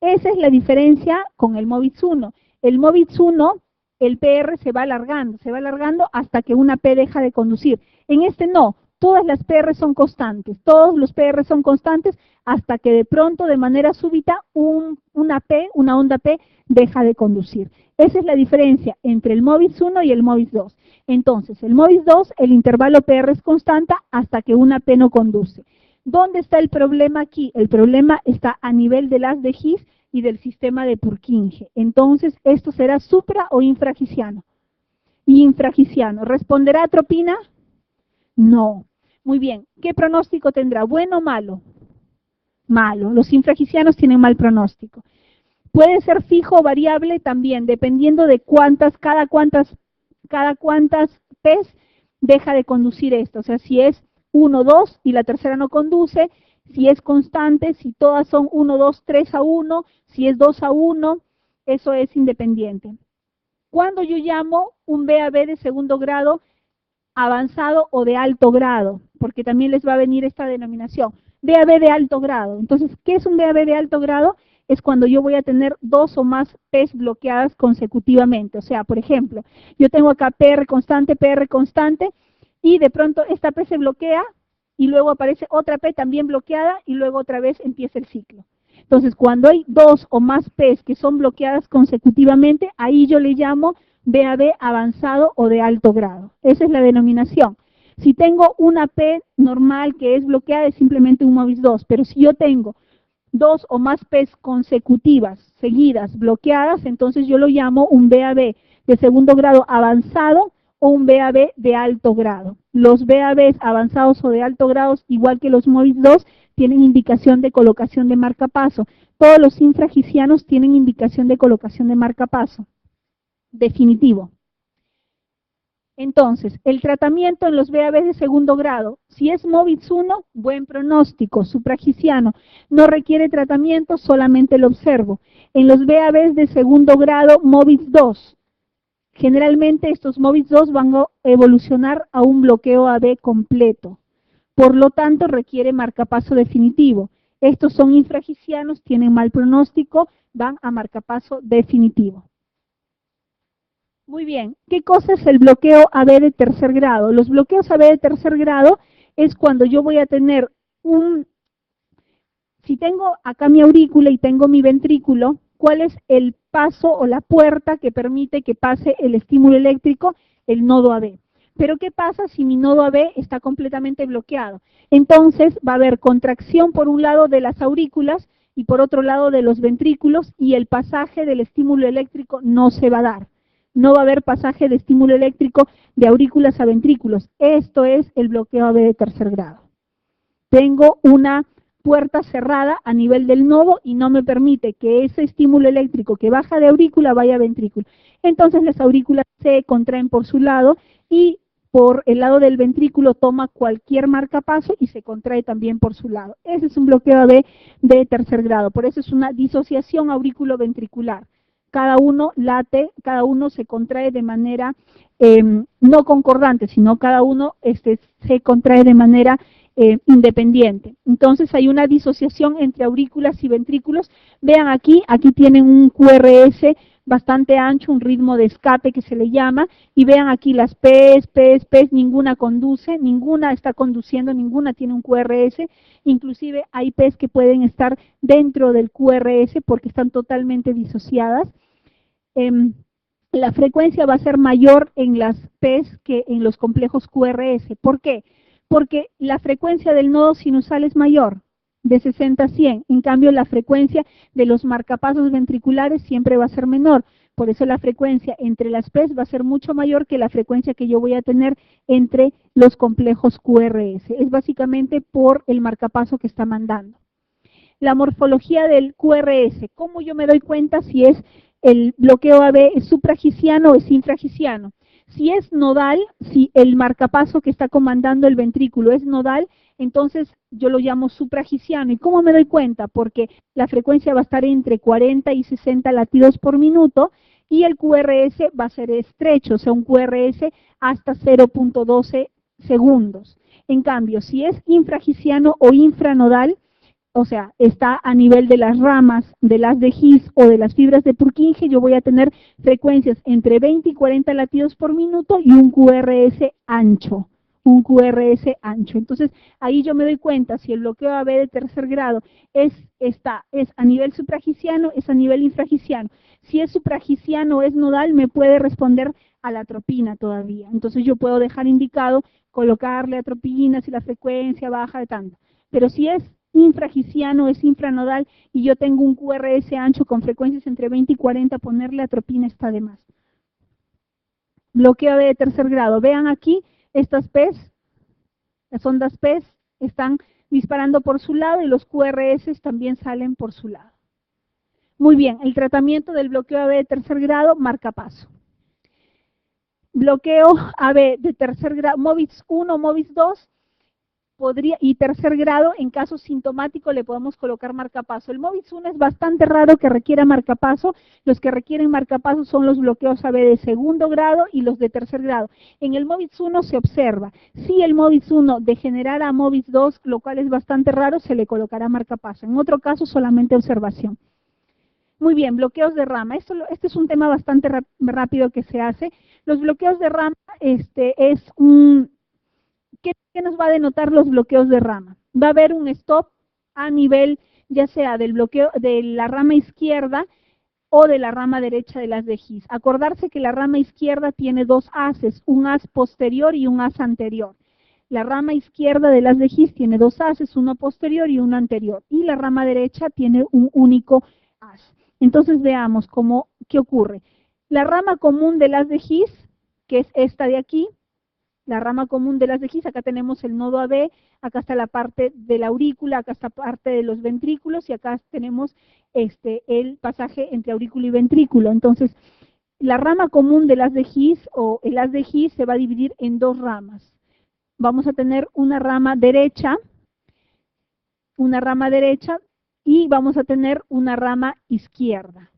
Speaker 1: Esa es la diferencia con el MOVITS 1. El MOVITS 1, el PR se va alargando hasta que una P deja de conducir. En este no, todas las PR son constantes, todos los PR son constantes hasta que de pronto, de manera súbita, una P, una onda P, deja de conducir. Esa es la diferencia entre el MOVITS 1 y el MOVITS 2. Entonces, el MOVITS 2, el intervalo PR es constante hasta que una P no conduce. ¿Dónde está el problema aquí? El problema está a nivel del haz de His y del sistema de Purkinje. Entonces, ¿esto será supra o infragiciano? Infragiciano. ¿Responderá atropina? No. Muy bien. ¿Qué pronóstico tendrá? ¿Bueno o malo? Malo. Los infragicianos tienen mal pronóstico. Puede ser fijo o variable también, dependiendo de cada cuántas P's deja de conducir esto. O sea, si es 1, 2 y la tercera no conduce, si es constante, si todas son 1, 2, 3-1, si es 2-1, eso es independiente. Cuando yo llamo un BAB de segundo grado avanzado o de alto grado, porque también les va a venir esta denominación, BAB de alto grado. Entonces, ¿qué es un BAB de alto grado? Es cuando yo voy a tener 2 o más P's bloqueadas consecutivamente. O sea, por ejemplo, yo tengo acá PR constante, y de pronto esta P se bloquea, y luego aparece otra P también bloqueada, y luego otra vez empieza el ciclo. Entonces, cuando hay 2 o más P's que son bloqueadas consecutivamente, ahí yo le llamo BAB avanzado o de alto grado. Esa es la denominación. Si tengo una P normal que es bloqueada, es simplemente un MOVITS 2, pero si yo tengo 2 o más P's consecutivas, seguidas, bloqueadas, entonces yo lo llamo un BAB de segundo grado avanzado o un BAB de alto grado. Los BABs avanzados o de alto grado, igual que los MOVITS 2, tienen indicación de colocación de marcapaso. Todos los infragicianos tienen indicación de colocación de marcapaso. Definitivo. Entonces, el tratamiento en los BABs de segundo grado, si es MOVITS 1, buen pronóstico, supragiciano, no requiere tratamiento, solamente lo observo. En los BABs de segundo grado, MOVITS 2, generalmente estos MOVITS 2 van a evolucionar a un bloqueo AB completo, por lo tanto requiere marcapaso definitivo. Estos son infragicianos, tienen mal pronóstico, van a marcapaso definitivo. Muy bien, ¿qué cosa es el bloqueo AB de tercer grado? Los bloqueos AB de tercer grado es cuando yo voy a tener si tengo acá mi aurícula y tengo mi ventrículo, cuál es el paso o la puerta que permite que pase el estímulo eléctrico, el nodo AB. Pero ¿qué pasa si mi nodo AB está completamente bloqueado? Entonces va a haber contracción por un lado de las aurículas y por otro lado de los ventrículos, y el pasaje del estímulo eléctrico no se va a dar. No va a haber pasaje de estímulo eléctrico de aurículas a ventrículos. Esto es el bloqueo AB de tercer grado. Tengo una puerta cerrada a nivel del nodo y no me permite que ese estímulo eléctrico que baja de aurícula vaya a ventrículo. Entonces las aurículas se contraen por su lado y por el lado del ventrículo toma cualquier marcapaso y se contrae también por su lado. Ese es un bloqueo AB de tercer grado. Por eso es una disociación aurículo-ventricular. Cada uno late, cada uno se contrae de manera no concordante, sino cada uno se contrae de manera independiente. Entonces hay una disociación entre aurículas y ventrículos. Vean aquí tienen un QRS bastante ancho, un ritmo de escape que se le llama, y vean aquí las P's, ninguna conduce, ninguna está conduciendo, ninguna tiene un QRS, inclusive hay P's que pueden estar dentro del QRS porque están totalmente disociadas. La frecuencia va a ser mayor en las P's que en los complejos QRS. ¿Por qué? Porque la frecuencia del nodo sinusal es mayor, de 60 a 100. En cambio, la frecuencia de los marcapasos ventriculares siempre va a ser menor. Por eso la frecuencia entre las P's va a ser mucho mayor que la frecuencia que yo voy a tener entre los complejos QRS. Es básicamente por el marcapaso que está mandando. La morfología del QRS, ¿cómo yo me doy cuenta si es el bloqueo AB es supragiciano o es infragiciano? Si es nodal, si el marcapaso que está comandando el ventrículo es nodal, entonces yo lo llamo supragiciano. ¿Y cómo me doy cuenta? Porque la frecuencia va a estar entre 40 y 60 latidos por minuto y el QRS va a ser estrecho, o sea, un QRS hasta 0.12 segundos. En cambio, si es infragiciano o infranodal, o sea, está a nivel de las ramas de las de His o de las fibras de Purkinje, yo voy a tener frecuencias entre 20 y 40 latidos por minuto y un QRS ancho, Entonces, ahí yo me doy cuenta si el bloqueo AB de tercer grado es a nivel supragiciano, es a nivel infragiciano. Si es supragiciano o es nodal, me puede responder a la atropina todavía. Entonces, yo puedo dejar indicado colocarle atropina si la frecuencia baja de tanto. Pero si es infragiciano, es infranodal y yo tengo un QRS ancho con frecuencias entre 20 y 40, ponerle atropina está de más. Bloqueo de tercer grado. Vean aquí, estas P's, las ondas P's, están disparando por su lado y los QRS también salen por su lado. Muy bien, el tratamiento del bloqueo AB de tercer grado, marcapaso. Bloqueo AB de tercer grado, MOVIS 1, MOVIS 2, y tercer grado, en caso sintomático le podemos colocar marcapaso. El MOVIS 1 es bastante raro que requiera marcapaso. Los que requieren marcapaso son los bloqueos AB de segundo grado y los de tercer grado. En el MOVIS 1 se observa, si el MOVIS 1 degenerara a MOVIS 2, lo cual es bastante raro, se le colocará marcapaso. En otro caso, solamente observación. Muy bien, bloqueos de rama. Este es un tema bastante rápido que se hace. Los bloqueos de rama es un... ¿Qué nos va a denotar los bloqueos de rama? Va a haber un stop a nivel ya sea del bloqueo de la rama izquierda o de la rama derecha de las de His. Acordarse que la rama izquierda tiene dos haces, un haz posterior y un haz anterior. La rama izquierda de las de His tiene dos haces, uno posterior y uno anterior. Y la rama derecha tiene un único haz. Entonces veamos qué ocurre. La rama común de las de His, que es esta de aquí, la rama común de las de His, acá tenemos el nodo AB, acá está la parte de la aurícula, acá está parte de los ventrículos y acá tenemos el pasaje entre aurículo y ventrículo. Entonces, la rama común de las de His o el haz de His se va a dividir en dos ramas. Vamos a tener una rama derecha y vamos a tener una rama izquierda.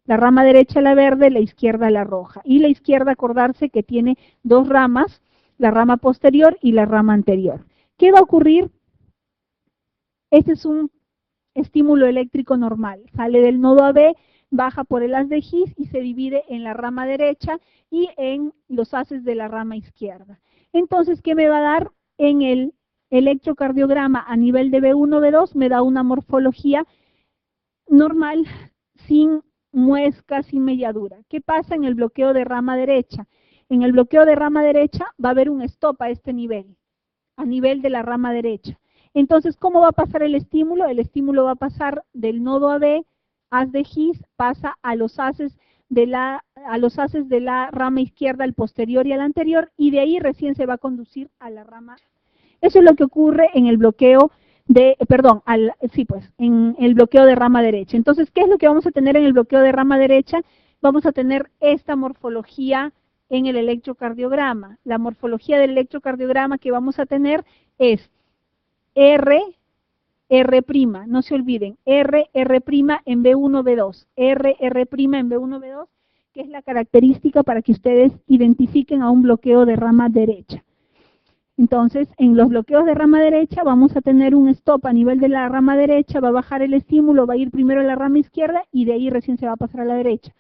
Speaker 1: La rama derecha la verde, la izquierda la roja. Y la izquierda, acordarse que tiene dos ramas, la rama posterior y la rama anterior. ¿Qué va a ocurrir? Este es un estímulo eléctrico normal. Sale del nodo AB, baja por el haz de His y se divide en la rama derecha y en los haces de la rama izquierda. Entonces, ¿qué me va a dar? En el electrocardiograma a nivel de B1, B2 me da una morfología normal sin muesca sin melladura. ¿Qué pasa en el bloqueo de rama derecha? En el bloqueo de rama derecha va a haber un stop a este nivel, a nivel de la rama derecha. Entonces, ¿cómo va a pasar el estímulo? El estímulo va a pasar del nodo AB, haz de His, pasa a los haces de la rama izquierda, al posterior y al anterior, y de ahí recién se va a conducir a la rama. Eso es lo que ocurre en el bloqueo en el bloqueo de rama derecha. Entonces, ¿qué es lo que vamos a tener en el bloqueo de rama derecha? Vamos a tener esta morfología en el electrocardiograma. La morfología del electrocardiograma que vamos a tener es R, R', no se olviden, R, R' en B1, B2, R, R' en B1, B2, que es la característica para que ustedes identifiquen a un bloqueo de rama derecha. Entonces, en los bloqueos de rama derecha vamos a tener un stop a nivel de la rama derecha, va a bajar el estímulo, va a ir primero a la rama izquierda y de ahí recién se va a pasar a la derecha.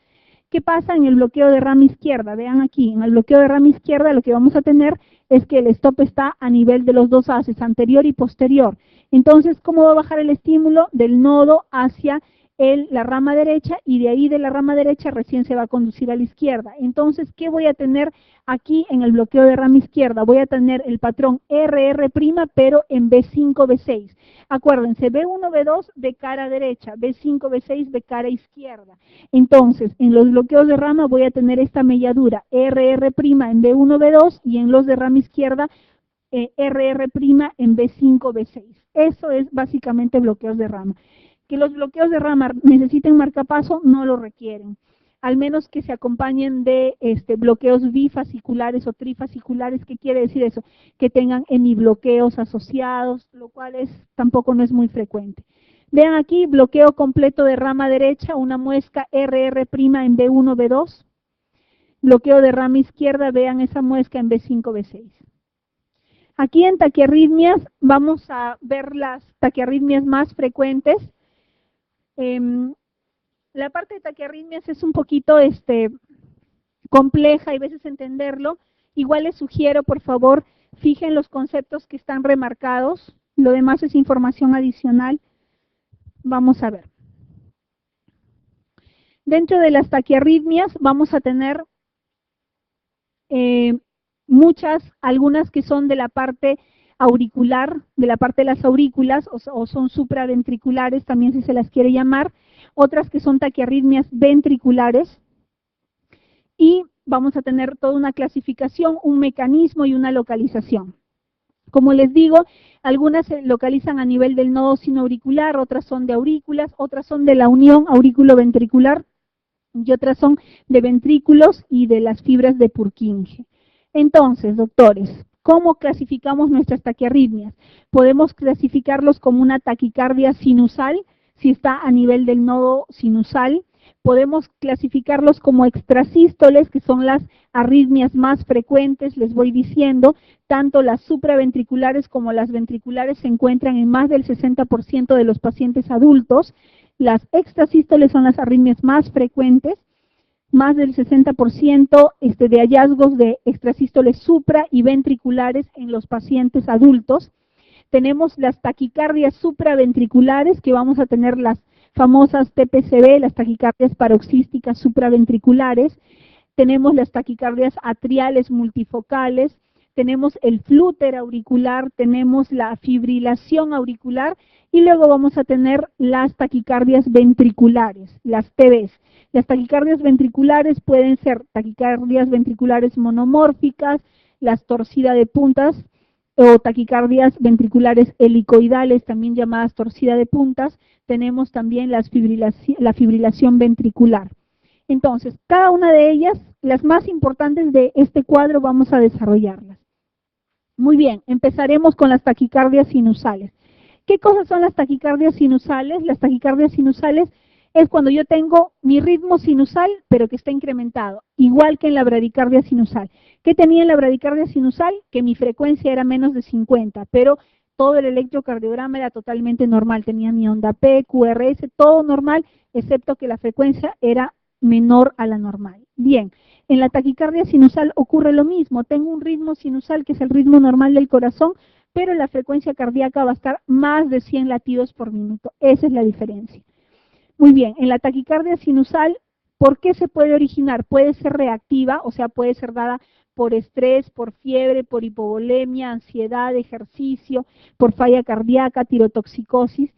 Speaker 1: ¿Qué pasa en el bloqueo de rama izquierda? Vean aquí, en el bloqueo de rama izquierda lo que vamos a tener es que el stop está a nivel de los dos haces, anterior y posterior. Entonces, ¿cómo va a bajar el estímulo? Del nodo hacia la rama derecha, y de ahí de la rama derecha recién se va a conducir a la izquierda. Entonces, ¿qué voy a tener aquí en el bloqueo de rama izquierda? Voy a tener el patrón RR', pero en B5, B6. Acuérdense, B1, B2 de cara derecha, B5, B6 de cara izquierda. Entonces, en los bloqueos de rama voy a tener esta melladura RR' en B1, B2, y en los de rama izquierda RR' en B5, B6. Eso es básicamente bloqueos de rama. Que los bloqueos de rama necesiten marcapaso, no lo requieren, al menos que se acompañen de bloqueos bifasciculares o trifasciculares. ¿Qué quiere decir eso? Que tengan hemibloqueos asociados, lo cual tampoco no es muy frecuente. Vean aquí, bloqueo completo de rama derecha, una muesca RR' en B1, B2. Bloqueo de rama izquierda, vean esa muesca en B5, B6. Aquí en taquiarritmias vamos a ver las taquiarritmias más frecuentes. La parte de taquiarritmias es un poquito compleja y a veces entenderlo. Igual les sugiero, por favor, fijen los conceptos que están remarcados. Lo demás es información adicional. Vamos a ver. Dentro de las taquiarritmias vamos a tener algunas que son de la parte auricular, de la parte de las aurículas, o son supraventriculares, también si se las quiere llamar, otras que son taquiarritmias ventriculares, y vamos a tener toda una clasificación, un mecanismo y una localización. Como les digo, algunas se localizan a nivel del nodo sinoauricular, otras son de aurículas, otras son de la unión aurículo-ventricular, y otras son de ventrículos y de las fibras de Purkinje. Entonces, doctores, ¿cómo clasificamos nuestras taquiarritmias? Podemos clasificarlos como una taquicardia sinusal, si está a nivel del nodo sinusal. Podemos clasificarlos como extrasístoles, que son las arritmias más frecuentes, les voy diciendo. Tanto las supraventriculares como las ventriculares se encuentran en más del 60% de los pacientes adultos. Las extrasístoles son las arritmias más frecuentes, más del 60% de hallazgos de extrasístoles supra y ventriculares en los pacientes adultos. Tenemos las taquicardias supraventriculares, que vamos a tener las famosas TPCV, las taquicardias paroxísticas supraventriculares. Tenemos las taquicardias atriales multifocales, tenemos el flúter auricular, tenemos la fibrilación auricular, y luego vamos a tener las taquicardias ventriculares, las TVs. Las taquicardias ventriculares pueden ser taquicardias ventriculares monomórficas, las torcidas de puntas, o taquicardias ventriculares helicoidales, también llamadas torcida de puntas. Tenemos también la fibrilación ventricular. Entonces, cada una de ellas, las más importantes de este cuadro, vamos a desarrollarlas. Muy bien, empezaremos con las taquicardias sinusales. ¿Qué cosas son las taquicardias sinusales? Las taquicardias sinusales es cuando yo tengo mi ritmo sinusal, pero que está incrementado, igual que en la bradicardia sinusal. ¿Qué tenía en la bradicardia sinusal? Que mi frecuencia era menos de 50, pero todo el electrocardiograma era totalmente normal. Tenía mi onda P, QRS, todo normal, excepto que la frecuencia era menor a la normal. Bien, en la taquicardia sinusal ocurre lo mismo. Tengo un ritmo sinusal, que es el ritmo normal del corazón, pero la frecuencia cardíaca va a estar más de 100 latidos por minuto. Esa es la diferencia. Muy bien, en la taquicardia sinusal, ¿por qué se puede originar? Puede ser reactiva, o sea, puede ser dada por estrés, por fiebre, por hipovolemia, ansiedad, ejercicio, por falla cardíaca, tirotoxicosis.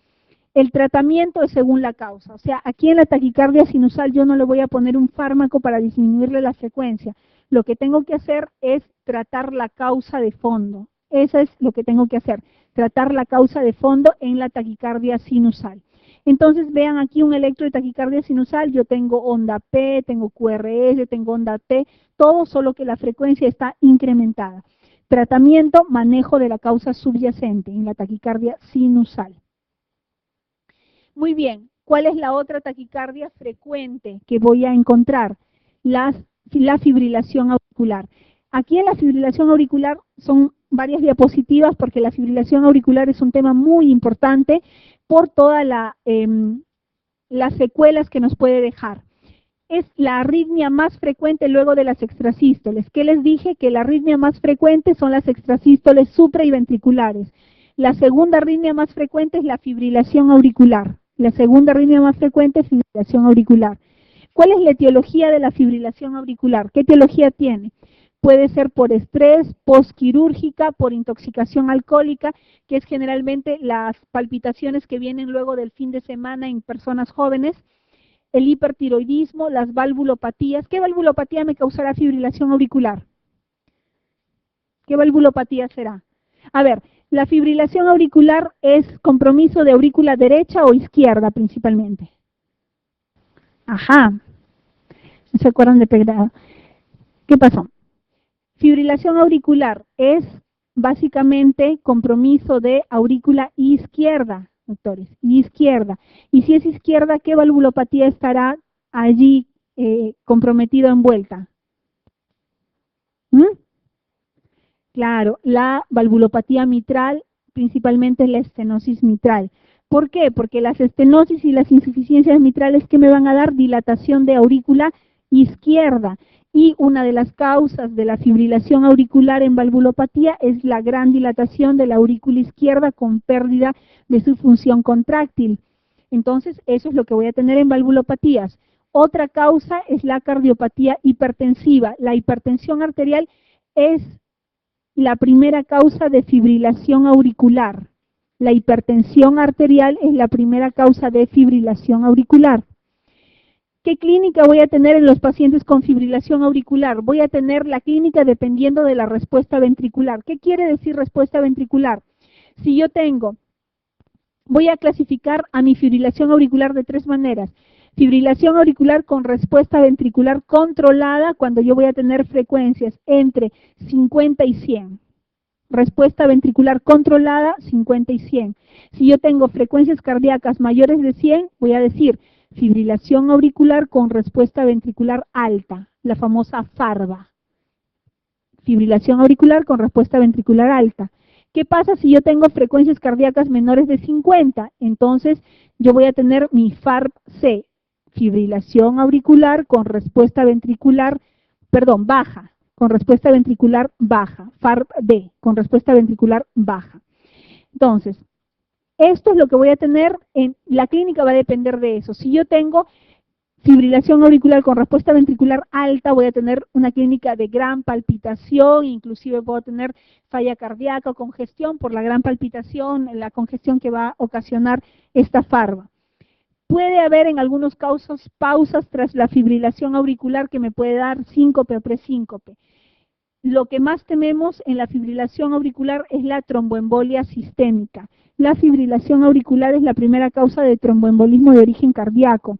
Speaker 1: El tratamiento es según la causa, o sea, aquí en la taquicardia sinusal yo no le voy a poner un fármaco para disminuirle la frecuencia. Lo que tengo que hacer es tratar la causa de fondo. Eso es lo que tengo que hacer, tratar la causa de fondo en la taquicardia sinusal. Entonces vean aquí un electro de taquicardia sinusal, yo tengo onda P, tengo QRS, tengo onda T, todo solo que la frecuencia está incrementada. Tratamiento, manejo de la causa subyacente en la taquicardia sinusal. Muy bien, ¿cuál es la otra taquicardia frecuente que voy a encontrar? La fibrilación auricular. Aquí en la fibrilación auricular son varias diapositivas porque la fibrilación auricular es un tema muy importante por todas las secuelas que nos puede dejar. Es la arritmia más frecuente luego de las extrasístoles. ¿Qué les dije? Que la arritmia más frecuente son las extrasístoles supra y ventriculares. La segunda arritmia más frecuente es la fibrilación auricular. La segunda arritmia más frecuente es fibrilación auricular. ¿Cuál es la etiología de la fibrilación auricular? ¿Qué etiología tiene? Puede ser por estrés, postquirúrgica, por intoxicación alcohólica, que es generalmente las palpitaciones que vienen luego del fin de semana en personas jóvenes, el hipertiroidismo, las valvulopatías. ¿Qué valvulopatía me causará fibrilación auricular? ¿Qué valvulopatía será? A ver, la fibrilación auricular es compromiso de aurícula derecha o izquierda principalmente. Ajá, ¿no se acuerdan de pegado? ¿Qué pasó? Fibrilación auricular es básicamente compromiso de aurícula izquierda, doctores, izquierda. Y si es izquierda, ¿qué valvulopatía estará allí comprometido envuelta? ¿Mm? Claro, la valvulopatía mitral, principalmente la estenosis mitral. ¿Por qué? Porque las estenosis y las insuficiencias mitrales que me van a dar dilatación de aurícula izquierda. Y una de las causas de la fibrilación auricular en valvulopatía es la gran dilatación de la aurícula izquierda con pérdida de su función contráctil. Entonces, eso es lo que voy a tener en valvulopatías. Otra causa es la cardiopatía hipertensiva. La hipertensión arterial es la primera causa de fibrilación auricular. La hipertensión arterial es la primera causa de fibrilación auricular. ¿Qué clínica voy a tener en los pacientes con fibrilación auricular? Voy a tener la clínica dependiendo de la respuesta ventricular. ¿Qué quiere decir respuesta ventricular? Si yo voy a clasificar a mi fibrilación auricular de tres maneras. Fibrilación auricular con respuesta ventricular controlada, cuando yo voy a tener frecuencias entre 50 y 100. Respuesta ventricular controlada, 50 y 100. Si yo tengo frecuencias cardíacas mayores de 100, voy a decir fibrilación auricular con respuesta ventricular alta, la famosa FARVA. Fibrilación auricular con respuesta ventricular alta. ¿Qué pasa si yo tengo frecuencias cardíacas menores de 50? Entonces yo voy a tener mi FARV-C, fibrilación auricular con respuesta ventricular, baja, con respuesta ventricular baja, FARV-D, con respuesta ventricular baja. Entonces, esto es lo que voy a tener, la clínica va a depender de eso. Si yo tengo fibrilación auricular con respuesta ventricular alta, voy a tener una clínica de gran palpitación, inclusive puedo tener falla cardíaca o congestión por la gran palpitación, la congestión que va a ocasionar esta FARVA. Puede haber en algunos casos pausas tras la fibrilación auricular que me puede dar síncope o presíncope. Lo que más tememos en la fibrilación auricular es la tromboembolia sistémica. La fibrilación auricular es la primera causa de tromboembolismo de origen cardíaco,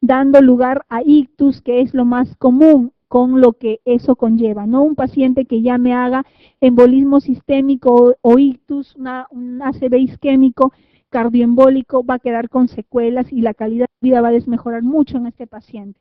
Speaker 1: dando lugar a ictus, que es lo más común con lo que eso conlleva, ¿no? Un paciente que ya me haga embolismo sistémico o ictus, un ACV isquémico cardioembólico, va a quedar con secuelas y la calidad de vida va a desmejorar mucho en este paciente.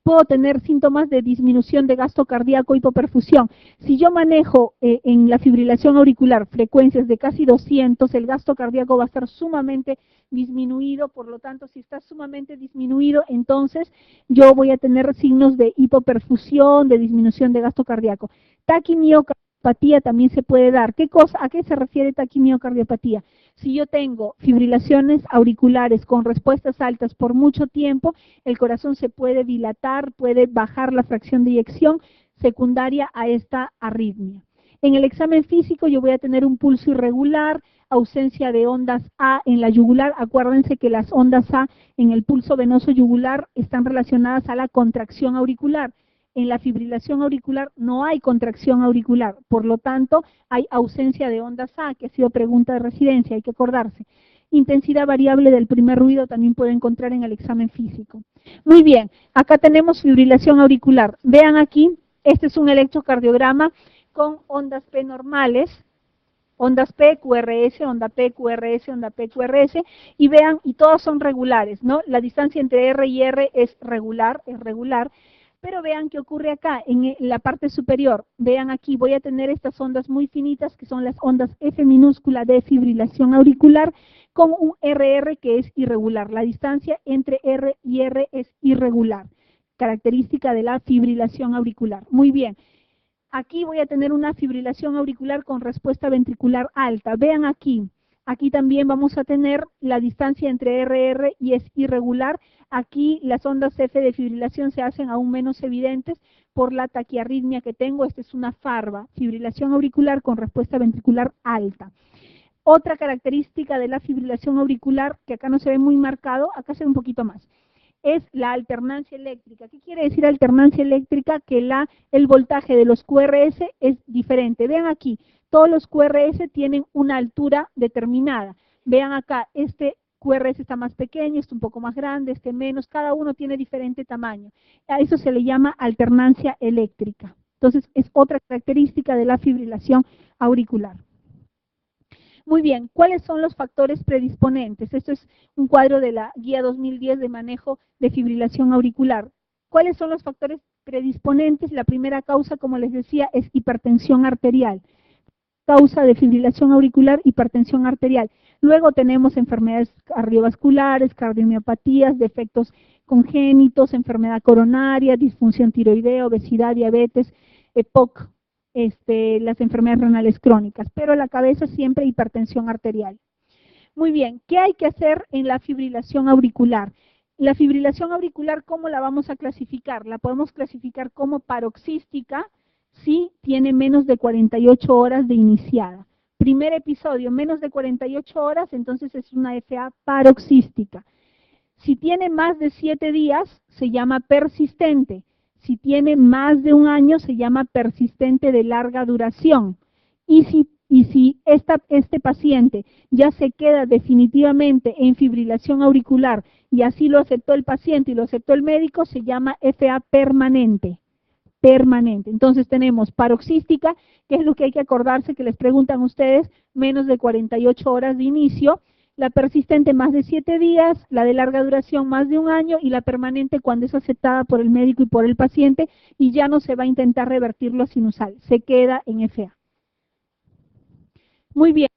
Speaker 1: Puedo tener síntomas de disminución de gasto cardíaco, hipoperfusión. Si yo manejo en la fibrilación auricular frecuencias de casi 200, el gasto cardíaco va a estar sumamente disminuido, por lo tanto, si está sumamente disminuido, entonces yo voy a tener signos de hipoperfusión, de disminución de gasto cardíaco. Taquimiocardiopatía también se puede dar. ¿Qué cosa? ¿A qué se refiere taquimiocardiopatía? Si yo tengo fibrilaciones auriculares con respuestas altas por mucho tiempo, el corazón se puede dilatar, puede bajar la fracción de eyección secundaria a esta arritmia. En el examen físico yo voy a tener un pulso irregular, ausencia de ondas A en la yugular. Acuérdense que las ondas A en el pulso venoso yugular están relacionadas a la contracción auricular. En la fibrilación auricular no hay contracción auricular, por lo tanto hay ausencia de ondas A, que ha sido pregunta de residencia, hay que acordarse. Intensidad variable del primer ruido también puede encontrar en el examen físico. Muy bien, acá tenemos fibrilación auricular. Vean aquí, este es un electrocardiograma con ondas P normales, ondas P, QRS, onda P, QRS, onda P, QRS, y vean, y todas son regulares, ¿no? La distancia entre R y R es regular, pero vean qué ocurre acá, en la parte superior. Vean aquí, voy a tener estas ondas muy finitas, que son las ondas F minúscula de fibrilación auricular, con un RR que es irregular. La distancia entre R y R es irregular, característica de la fibrilación auricular. Muy bien. Aquí voy a tener una fibrilación auricular con respuesta ventricular alta. Vean aquí, aquí también vamos a tener la distancia entre RR y es irregular. Aquí las ondas F de fibrilación se hacen aún menos evidentes por la taquiarritmia que tengo. Esta es una FARVA, fibrilación auricular con respuesta ventricular alta. Otra característica de la fibrilación auricular, que acá no se ve muy marcado, acá se ve un poquito más, es la alternancia eléctrica. ¿Qué quiere decir alternancia eléctrica? Que el voltaje de los QRS es diferente. Vean aquí, todos los QRS tienen una altura determinada. Vean acá, este QRS está más pequeño, este un poco más grande, este menos, cada uno tiene diferente tamaño. A eso se le llama alternancia eléctrica. Entonces, es otra característica de la fibrilación auricular. Muy bien, ¿cuáles son los factores predisponentes? Esto es un cuadro de la guía 2010 de manejo de fibrilación auricular. ¿Cuáles son los factores predisponentes? La primera causa, como les decía, es hipertensión arterial. Causa de fibrilación auricular, hipertensión arterial. Luego tenemos enfermedades cardiovasculares, cardiomiopatías, defectos congénitos, enfermedad coronaria, disfunción tiroidea, obesidad, diabetes, EPOC, las enfermedades renales crónicas, pero la cabeza siempre hipertensión arterial. Muy bien, ¿qué hay que hacer en la fibrilación auricular? La fibrilación auricular, ¿cómo la vamos a clasificar? La podemos clasificar como paroxística si tiene menos de 48 horas de iniciada. Primer episodio, menos de 48 horas, entonces es una FA paroxística. Si tiene más de 7 días, se llama persistente. Si tiene más de un año, se llama persistente de larga duración. Y si este paciente ya se queda definitivamente en fibrilación auricular, y así lo aceptó el paciente y lo aceptó el médico, se llama FA permanente. Entonces tenemos paroxística, que es lo que hay que acordarse, que les preguntan ustedes, menos de 48 horas de inicio. La persistente más de 7 días, la de larga duración más de un año, y la permanente cuando es aceptada por el médico y por el paciente y ya no se va a intentar revertirlo a sinusal, se queda en FA. Muy bien,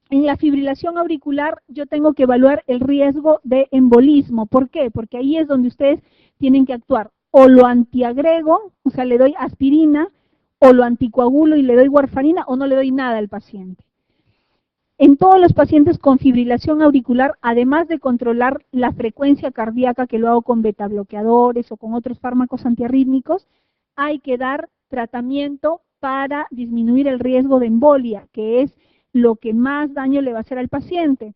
Speaker 1: en la fibrilación auricular yo tengo que evaluar el riesgo de embolismo. ¿Por qué? Porque ahí es donde ustedes tienen que actuar. O lo antiagrego, o sea, le doy aspirina, o lo anticoagulo y le doy warfarina, o no le doy nada al paciente. En todos los pacientes con fibrilación auricular, además de controlar la frecuencia cardíaca, que lo hago con betabloqueadores o con otros fármacos antiarrítmicos, hay que dar tratamiento para disminuir el riesgo de embolia, que es lo que más daño le va a hacer al paciente.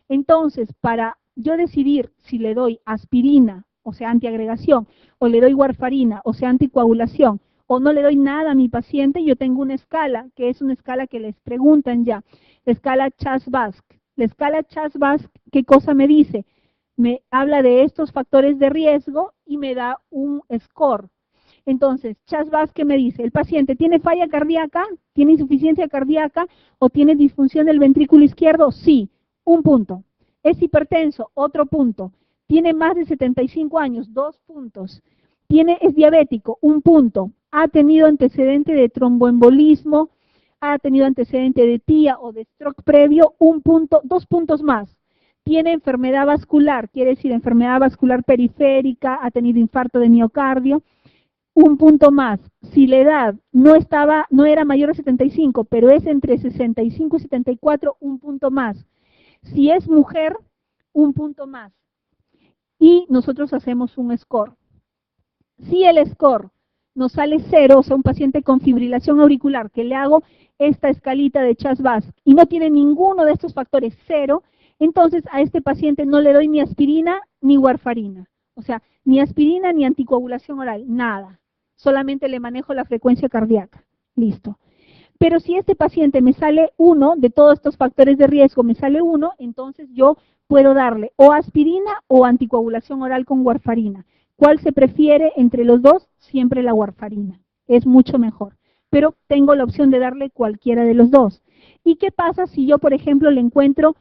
Speaker 1: Entonces, para yo decidir si le doy aspirina, o sea, antiagregación, o le doy warfarina, o sea, anticoagulación, o no le doy nada a mi paciente, yo tengo una escala, que es una escala que les preguntan ya, la escala CHAS-BASC. La escala CHAS-BASC, ¿qué cosa me dice? Me habla de estos factores de riesgo y me da un score. Entonces, CHAS-BASC, ¿qué me dice? ¿El paciente tiene falla cardíaca, tiene insuficiencia cardíaca o tiene disfunción del ventrículo izquierdo? Sí, 1 punto. ¿Es hipertenso? Otro punto. ¿Tiene más de 75 años? 2 puntos. ¿Es diabético? 1 punto. ¿Ha tenido antecedente de tromboembolismo? ¿Ha tenido antecedente de TIA o de stroke previo? 1 punto, 2 puntos más. ¿Tiene enfermedad vascular? Quiere decir enfermedad vascular periférica, ha tenido infarto de miocardio. 1 punto más. Si la edad no era mayor a 75, pero es entre 65 y 74, 1 punto más. Si es mujer, un punto más. Y nosotros hacemos un score. Si el score nos sale 0, o sea, un paciente con fibrilación auricular, que le hago esta escalita de Chas-Basque y no tiene ninguno de estos factores 0, entonces a este paciente no le doy ni aspirina ni warfarina. O sea, ni aspirina ni anticoagulación oral, nada. Solamente le manejo la frecuencia cardíaca. Listo. Pero si este paciente me sale 1, de todos estos factores de riesgo me sale 1, entonces yo puedo darle o aspirina o anticoagulación oral con warfarina. ¿Cuál se prefiere entre los dos? Siempre la warfarina. Es mucho mejor. Pero tengo la opción de darle cualquiera de los dos. ¿Y qué pasa si yo, por ejemplo, le encuentro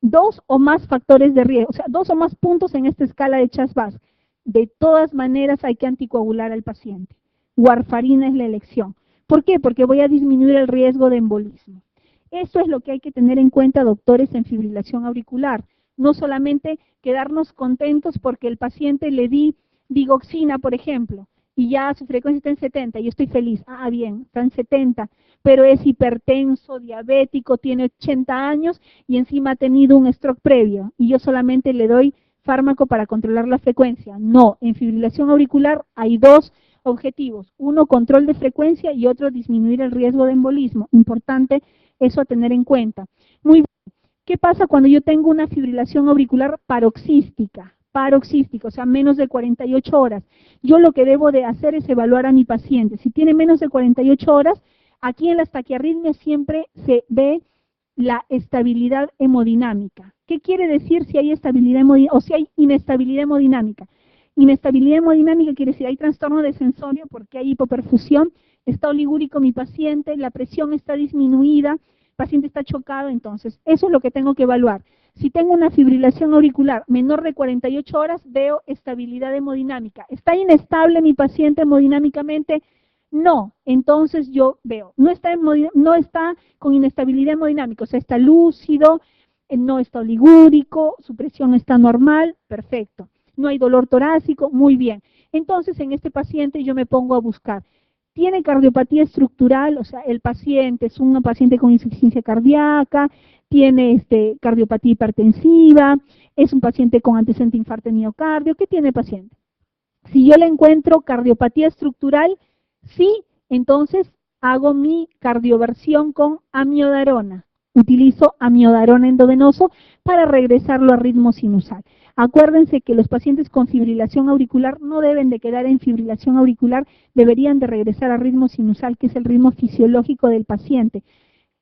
Speaker 1: 2 o más factores de riesgo, o sea, 2 o más puntos en esta escala de Chas-Basque? De todas maneras hay que anticoagular al paciente. Warfarina es la elección. ¿Por qué? Porque voy a disminuir el riesgo de embolismo. Eso es lo que hay que tener en cuenta, doctores, en fibrilación auricular. No solamente quedarnos contentos porque el paciente le di digoxina, por ejemplo, y ya su frecuencia está en 70, y yo estoy feliz. Ah, bien, está en 70, pero es hipertenso, diabético, tiene 80 años y encima ha tenido un stroke previo, y yo solamente le doy fármaco para controlar la frecuencia. No, en fibrilación auricular hay dos objetivos. Uno, control de frecuencia, y otro, disminuir el riesgo de embolismo. Importante eso a tener en cuenta. Muy bien. ¿Qué pasa cuando yo tengo una fibrilación auricular paroxística? Paroxística, o sea, menos de 48 horas. Yo lo que debo de hacer es evaluar a mi paciente. Si tiene menos de 48 horas, aquí en las taquiarritmias siempre se ve la estabilidad hemodinámica. ¿Qué quiere decir si hay estabilidad hemodinámica o si hay inestabilidad hemodinámica? Inestabilidad hemodinámica quiere decir hay trastorno de sensorio porque hay hipoperfusión, está oligúrico mi paciente, la presión está disminuida, el paciente está chocado. Entonces eso es lo que tengo que evaluar. Si tengo una fibrilación auricular menor de 48 horas, veo estabilidad hemodinámica. ¿Está inestable mi paciente hemodinámicamente? No. Entonces yo veo, no está con inestabilidad hemodinámica, o sea, está lúcido, no está oligúrico, su presión está normal, perfecto. No hay dolor torácico, muy bien. Entonces en este paciente yo me pongo a buscar. ¿Tiene cardiopatía estructural? O sea, el paciente es un paciente con insuficiencia cardíaca, tiene cardiopatía hipertensiva, es un paciente con antecedente de infarto de miocardio. ¿Qué tiene el paciente? Si yo le encuentro cardiopatía estructural, sí, entonces hago mi cardioversión con amiodarona. Utilizo amiodarona endovenoso para regresarlo a ritmo sinusal. Acuérdense que los pacientes con fibrilación auricular no deben de quedar en fibrilación auricular, deberían de regresar a ritmo sinusal, que es el ritmo fisiológico del paciente.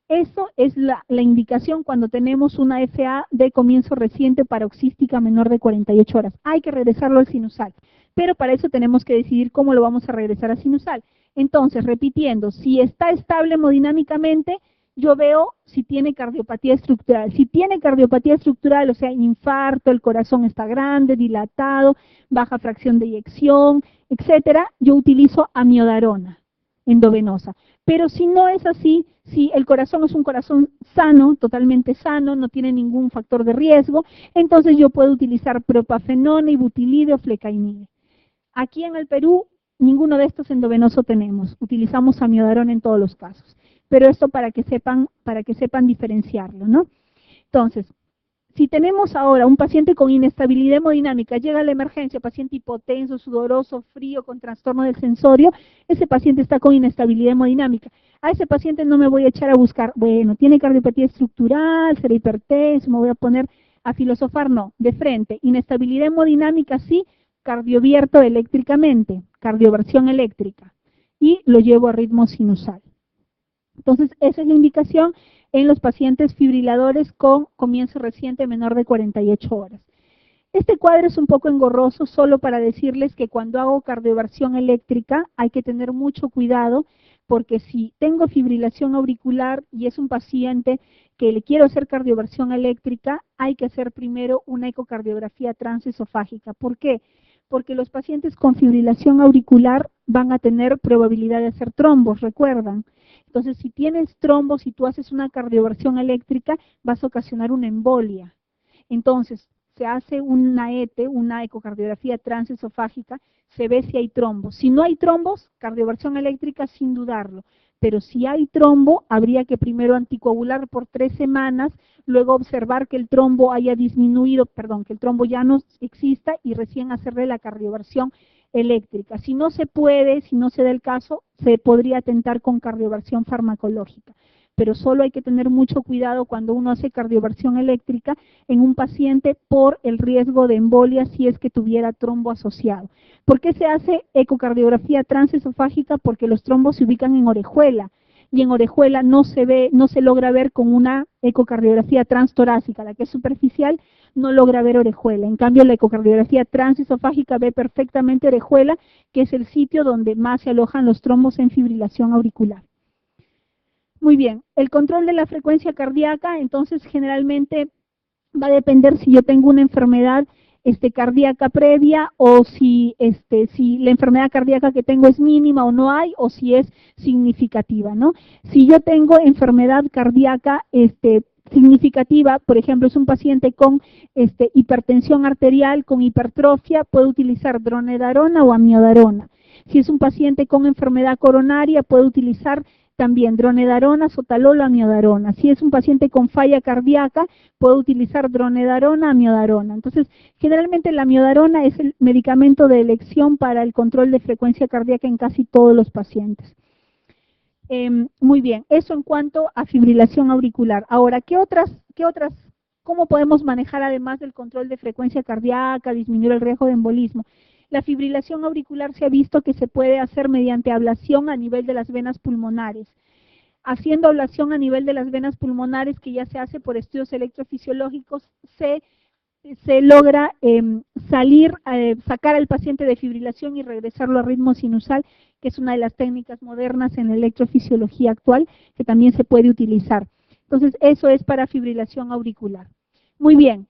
Speaker 1: Eso es la indicación cuando tenemos una FA de comienzo reciente paroxística menor de 48 horas. Hay que regresarlo al sinusal, pero para eso tenemos que decidir cómo lo vamos a regresar a sinusal. Entonces, repitiendo, si está estable hemodinámicamente, yo veo si tiene cardiopatía estructural. Si tiene cardiopatía estructural, o sea, infarto, el corazón está grande, dilatado, baja fracción de eyección, etcétera, yo utilizo amiodarona endovenosa. Pero si no es así, si el corazón es un corazón sano, totalmente sano, no tiene ningún factor de riesgo, entonces yo puedo utilizar propafenona, ibutilide o flecainide. Aquí en el Perú, ninguno de estos endovenoso tenemos. Utilizamos amiodarona en todos los casos. Pero esto para que sepan diferenciarlo, ¿no? Entonces, si tenemos ahora un paciente con inestabilidad hemodinámica, llega a la emergencia, paciente hipotenso, sudoroso, frío, con trastorno del sensorio, ese paciente está con inestabilidad hemodinámica. A ese paciente no me voy a echar a buscar, bueno, tiene cardiopatía estructural, será hipertenso, me voy a poner a filosofar, no, de frente. Inestabilidad hemodinámica sí, cardiovierto eléctricamente, cardioversión eléctrica, y lo llevo a ritmo sinusal. Entonces, esa es la indicación en los pacientes fibriladores con comienzo reciente menor de 48 horas. Este cuadro es un poco engorroso solo para decirles que cuando hago cardioversión eléctrica hay que tener mucho cuidado, porque si tengo fibrilación auricular y es un paciente que le quiero hacer cardioversión eléctrica, hay que hacer primero una ecocardiografía transesofágica. ¿Por qué? Porque los pacientes con fibrilación auricular van a tener probabilidad de hacer trombos, ¿recuerdan? Entonces, si tienes trombos y tú haces una cardioversión eléctrica, vas a ocasionar una embolia. Entonces, se hace una ET, una ecocardiografía transesofágica, se ve si hay trombos. Si no hay trombos, cardioversión eléctrica sin dudarlo. Pero si hay trombo, habría que primero anticoagular por 3 semanas, luego observar que el trombo haya disminuido, perdón, que el trombo ya no exista y recién hacerle la cardioversión eléctrica. Si no se puede, si no se da el caso, se podría tentar con cardioversión farmacológica. Pero solo hay que tener mucho cuidado cuando uno hace cardioversión eléctrica en un paciente por el riesgo de embolia si es que tuviera trombo asociado. ¿Por qué se hace ecocardiografía transesofágica? Porque los trombos se ubican en orejuela y en orejuela no se logra ver con una ecocardiografía transtorácica, la que es superficial no logra ver orejuela. En cambio, la ecocardiografía transesofágica ve perfectamente orejuela, que es el sitio donde más se alojan los trombos en fibrilación auricular. Muy bien, el control de la frecuencia cardíaca, entonces generalmente va a depender si yo tengo una enfermedad cardíaca previa o si la enfermedad cardíaca que tengo es mínima o no hay, o si es significativa, ¿no? Si yo tengo enfermedad cardíaca significativa, por ejemplo, es un paciente con hipertensión arterial, con hipertrofia, puedo utilizar dronedarona o amiodarona. Si es un paciente con enfermedad coronaria, puedo utilizar también dronedarona, sotalol o amiodarona. Si es un paciente con falla cardíaca, puedo utilizar dronedarona, amiodarona. Entonces, generalmente la amiodarona es el medicamento de elección para el control de frecuencia cardíaca en casi todos los pacientes. Muy bien, eso en cuanto a fibrilación auricular. Ahora, cómo podemos manejar además del control de frecuencia cardíaca, disminuir el riesgo de embolismo? La fibrilación auricular se ha visto que se puede hacer mediante ablación a nivel de las venas pulmonares. Haciendo ablación a nivel de las venas pulmonares, que ya se hace por estudios electrofisiológicos, se logra sacar al paciente de fibrilación y regresarlo a ritmo sinusal, que es una de las técnicas modernas en la electrofisiología actual, que también se puede utilizar. Entonces, eso es para fibrilación auricular. Muy bien.